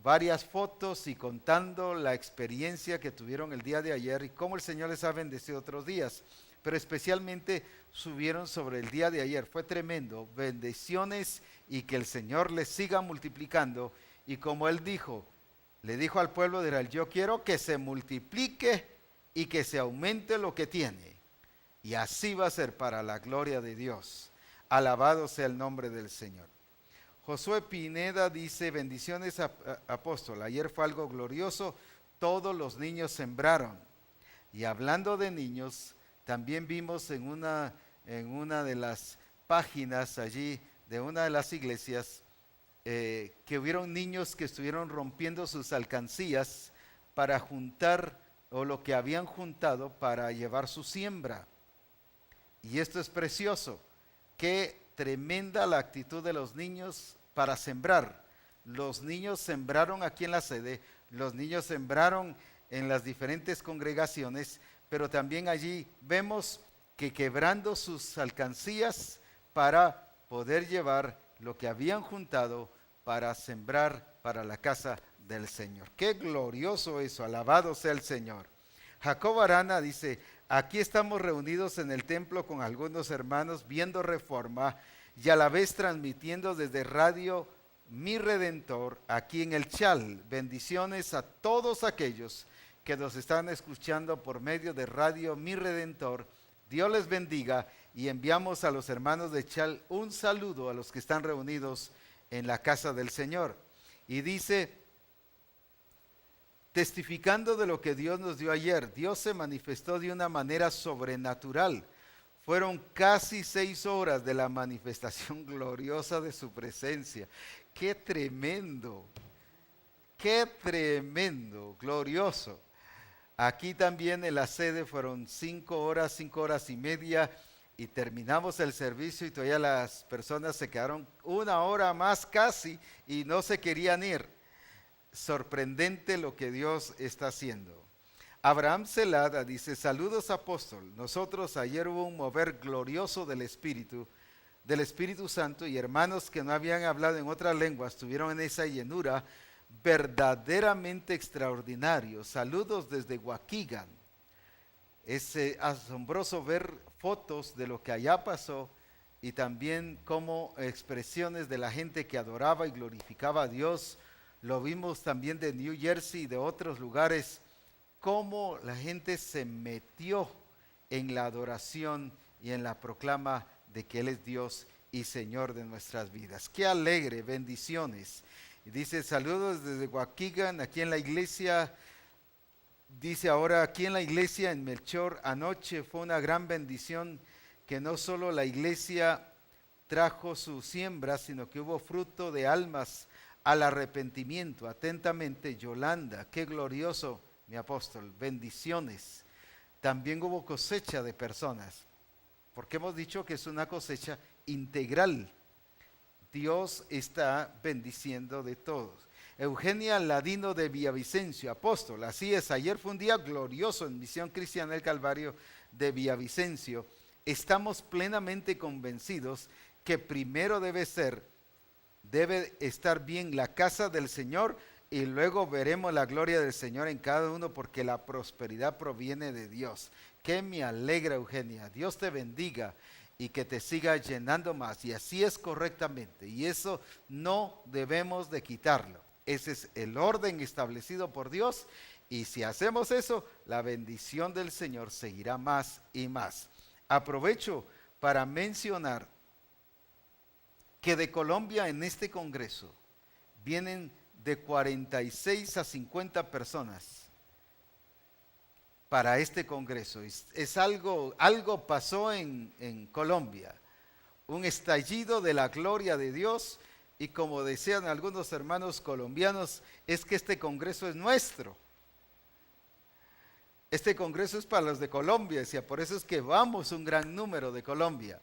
varias fotos y contando la experiencia que tuvieron el día de ayer y cómo el Señor les ha bendecido otros días. Pero especialmente subieron sobre el día de ayer. Fue tremendo. Bendiciones y que el Señor les siga multiplicando. Y como Él dijo, le dijo al pueblo de Israel, yo quiero que se multiplique y que se aumente lo que tiene. Y así va a ser para la gloria de Dios. Alabado sea el nombre del Señor. Josué Pineda dice, bendiciones apóstol, ayer fue algo glorioso, todos los niños sembraron. Y hablando de niños, también vimos en una de las páginas allí de una de las iglesias, que hubieron niños que estuvieron rompiendo sus alcancías para juntar o lo que habían juntado para llevar su siembra. Y esto es precioso. Qué tremenda la actitud de los niños para sembrar. Los niños sembraron aquí en la sede, los niños sembraron en las diferentes congregaciones, pero también allí vemos que quebrando sus alcancías para poder llevar lo que habían juntado para sembrar para la casa del Señor. Qué glorioso eso, alabado sea el Señor. Jacob Arana dice, aquí estamos reunidos en el templo con algunos hermanos viendo Reforma y a la vez transmitiendo desde Radio Mi Redentor aquí en el Chal. Bendiciones a todos aquellos que nos están escuchando por medio de Radio Mi Redentor. Dios les bendiga y enviamos a los hermanos de Chal un saludo a los que están reunidos en la casa del Señor. Y dice, testificando de lo que Dios nos dio ayer, Dios se manifestó de una manera sobrenatural. Fueron casi 6 horas de la manifestación gloriosa de su presencia. ¡Qué tremendo! ¡Qué tremendo! Glorioso. Aquí también en la sede fueron 5 horas y media. y terminamos el servicio y todavía las personas se quedaron 1 hora más casi y no se querían ir. Sorprendente lo que Dios está haciendo. Abraham Celada dice: saludos apóstol, nosotros ayer hubo un mover glorioso del Espíritu Santo, y hermanos que no habían hablado en otras lenguas tuvieron en esa llenura verdaderamente extraordinario. Saludos desde Waukegan. Es asombroso ver fotos de lo que allá pasó y también como expresiones de la gente que adoraba y glorificaba a Dios. Lo vimos también de New Jersey y de otros lugares, cómo la gente se metió en la adoración y en la proclama de que Él es Dios y Señor de nuestras vidas. Qué alegre, bendiciones. Y dice: saludos desde Waukegan, aquí en la iglesia. Dice ahora: aquí en la iglesia en Melchor anoche fue una gran bendición, que no solo la iglesia trajo su siembra, sino que hubo fruto de almas al arrepentimiento. Atentamente, Yolanda. Qué glorioso, mi apóstol. Bendiciones. También hubo cosecha de personas, porque hemos dicho que es una cosecha integral. Dios está bendiciendo de todos. Eugenia Ladino de Villavicencio, apóstol. Así es, ayer fue un día glorioso en Misión Cristiana del Calvario de Villavicencio. Estamos plenamente convencidos que primero debe estar bien la casa del Señor, y luego veremos la gloria del Señor en cada uno, porque la prosperidad proviene de Dios. Que me alegra, Eugenia. Dios te bendiga y que te siga llenando más. Y así es correctamente. Y eso no debemos de quitarlo. Ese es el orden establecido por Dios. Y si hacemos eso, la bendición del Señor seguirá más y más. Aprovecho para mencionar que de Colombia en este congreso vienen de 46 a 50 personas para este congreso. Es algo pasó en Colombia, un estallido de la gloria de Dios, y como decían algunos hermanos colombianos, es que este congreso es nuestro. Este congreso es para los de Colombia, decía, por eso es que vamos un gran número de Colombia.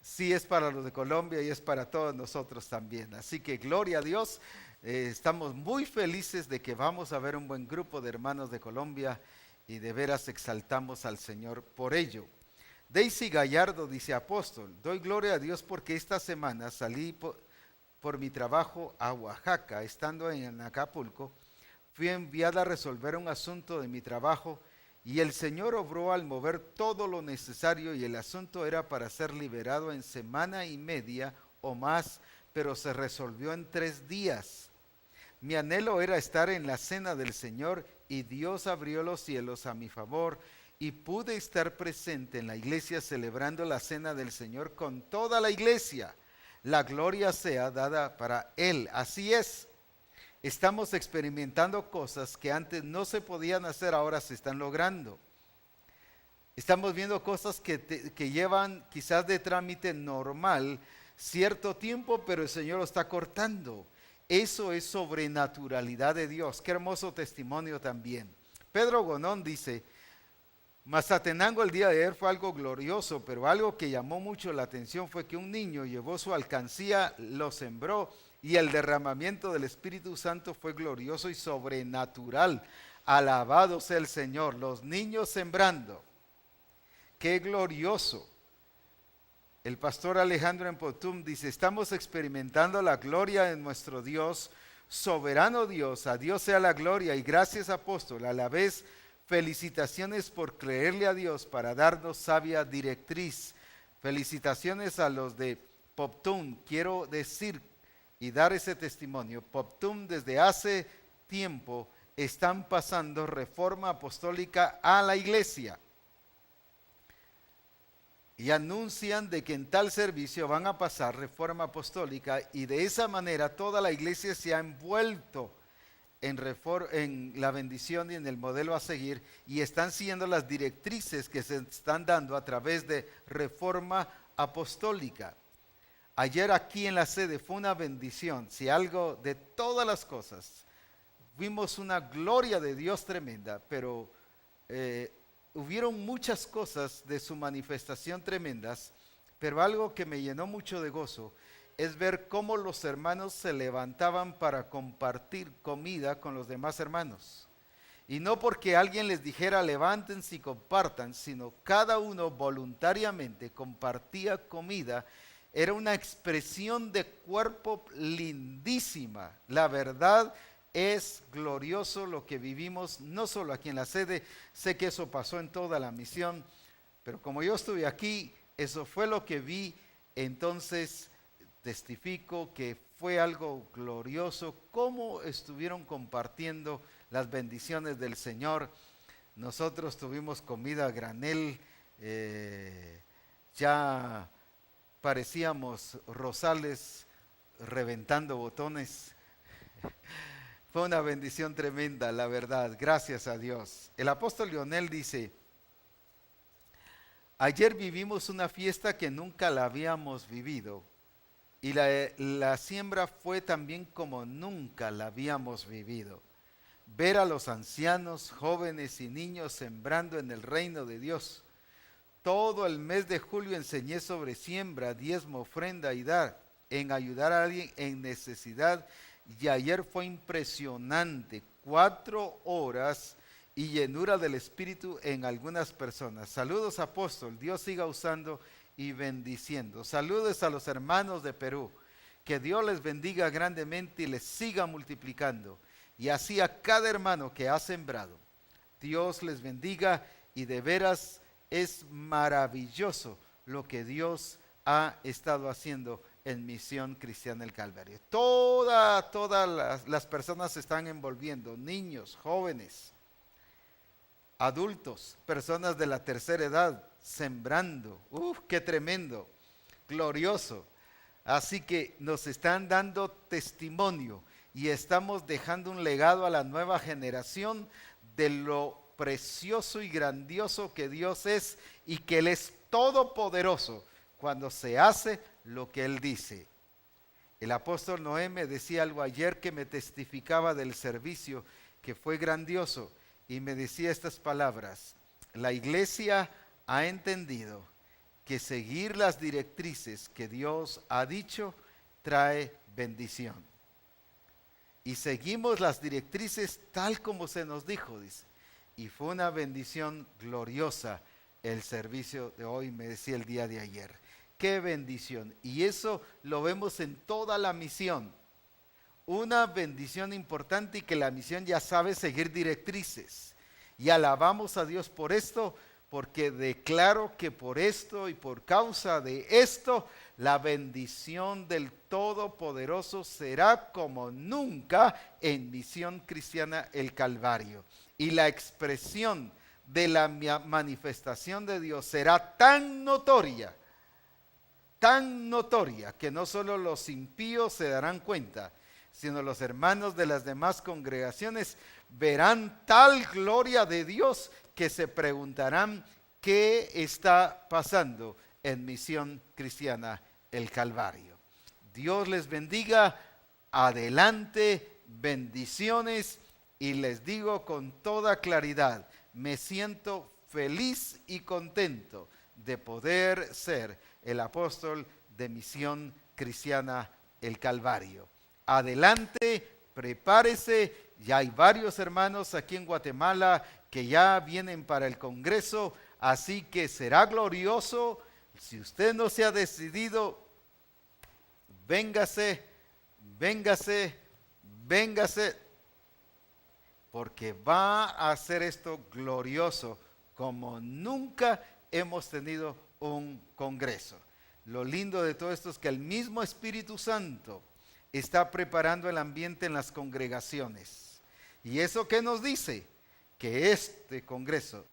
Sí, es para los de Colombia y es para todos nosotros también. Así que gloria a Dios. Estamos muy felices de que vamos a ver un buen grupo de hermanos de Colombia, y de veras exaltamos al Señor por ello. Daisy Gallardo dice: apóstol, doy gloria a Dios porque esta semana salí por mi trabajo a Oaxaca. Estando en Acapulco, fui enviada a resolver un asunto de mi trabajo, y el Señor obró al mover todo lo necesario, y el asunto era para ser liberado en 1.5 semanas o más, pero se resolvió en 3 días. Mi anhelo era estar en la cena del Señor, y Dios abrió los cielos a mi favor, y pude estar presente en la iglesia celebrando la cena del Señor con toda la iglesia. La gloria sea dada para Él. Así es, estamos experimentando cosas que antes no se podían hacer, ahora se están logrando. Estamos viendo cosas que llevan quizás de trámite normal cierto tiempo, pero el Señor lo está cortando. Eso es sobrenaturalidad de Dios. Qué hermoso testimonio también. Pedro Gonón dice: Mazatenango el día de ayer fue algo glorioso, pero algo que llamó mucho la atención fue que un niño llevó su alcancía, lo sembró, y el derramamiento del Espíritu Santo fue glorioso y sobrenatural. Alabado sea el Señor. Los niños sembrando. Qué glorioso. El pastor Alejandro en Potum dice: estamos experimentando la gloria de nuestro Dios, soberano Dios. A Dios sea la gloria, y gracias, apóstol. A la vez, felicitaciones por creerle a Dios para darnos sabia directriz. Felicitaciones a los de Potum. Quiero decir y dar ese testimonio. Potum desde hace tiempo están pasando reforma apostólica a la iglesia. Y anuncian de que en tal servicio van a pasar reforma apostólica, y de esa manera toda la iglesia se ha envuelto en la bendición y en el modelo a seguir, y están siguiendo las directrices que se están dando a través de reforma apostólica. Ayer aquí en la sede fue una bendición. Si algo de todas las cosas, vimos una gloria de Dios tremenda, pero hubieron muchas cosas de su manifestación tremendas, pero algo que me llenó mucho de gozo es ver cómo los hermanos se levantaban para compartir comida con los demás hermanos. Y no porque alguien les dijera levántense y compartan, sino cada uno voluntariamente compartía comida. Era una expresión de cuerpo lindísima. La verdad es glorioso lo que vivimos, no solo aquí en la sede, sé que eso pasó en toda la misión, pero como yo estuve aquí, eso fue lo que vi, entonces testifico que fue algo glorioso, cómo estuvieron compartiendo las bendiciones del Señor. Nosotros tuvimos comida a granel, ya parecíamos rosales reventando botones. Fue una bendición tremenda, la verdad, gracias a Dios. El apóstol Leonel dice: ayer vivimos una fiesta que nunca la habíamos vivido, y la siembra fue también como nunca la habíamos vivido. Ver a los ancianos, jóvenes y niños sembrando en el reino de Dios. Todo el mes de julio enseñé sobre siembra, diezmo, ofrenda y dar, en ayudar a alguien en necesidad. Y ayer fue impresionante, 4 horas y llenura del Espíritu en algunas personas. Saludos, apóstol, Dios siga usando y bendiciendo. Saludos a los hermanos de Perú, que Dios les bendiga grandemente y les siga multiplicando. Y así a cada hermano que ha sembrado, Dios les bendiga, y de veras es maravilloso lo que Dios ha estado haciendo en Misión Cristiana del Calvario. Todas las personas se están envolviendo, niños, jóvenes, adultos, personas de la tercera edad, sembrando. ¡Qué tremendo! Glorioso. Así que nos están dando testimonio y estamos dejando un legado a la nueva generación de lo precioso y grandioso que Dios es, y que Él es todopoderoso cuando se hace lo que Él dice. El apóstol Noé me decía algo ayer que me testificaba del servicio, que fue grandioso, y me decía estas palabras: la iglesia ha entendido que seguir las directrices que Dios ha dicho trae bendición. Y seguimos las directrices tal como se nos dijo, dice. Y fue una bendición gloriosa el servicio de hoy, me decía el día de ayer. ¡Qué bendición! Y eso lo vemos en toda la misión. Una bendición importante, y que la misión ya sabe seguir directrices. Y alabamos a Dios por esto, porque declaro que por esto y por causa de esto, la bendición del Todopoderoso será como nunca en Misión Cristiana el Calvario. Y la expresión de la manifestación de Dios será tan notoria, que no solo los impíos se darán cuenta, sino los hermanos de las demás congregaciones verán tal gloria de Dios que se preguntarán qué está pasando en Misión Cristiana el Calvario. Dios les bendiga, adelante, bendiciones, y les digo con toda claridad, me siento feliz y contento de poder ser el apóstol de Misión Cristiana el Calvario. Adelante, prepárese, ya hay varios hermanos aquí en Guatemala que ya vienen para el Congreso, así que será glorioso. Si usted no se ha decidido, véngase, porque va a ser esto glorioso como nunca hemos tenido un congreso. Lo lindo de todo esto es que el mismo Espíritu Santo está preparando el ambiente en las congregaciones. ¿Y eso qué nos dice? Que este congreso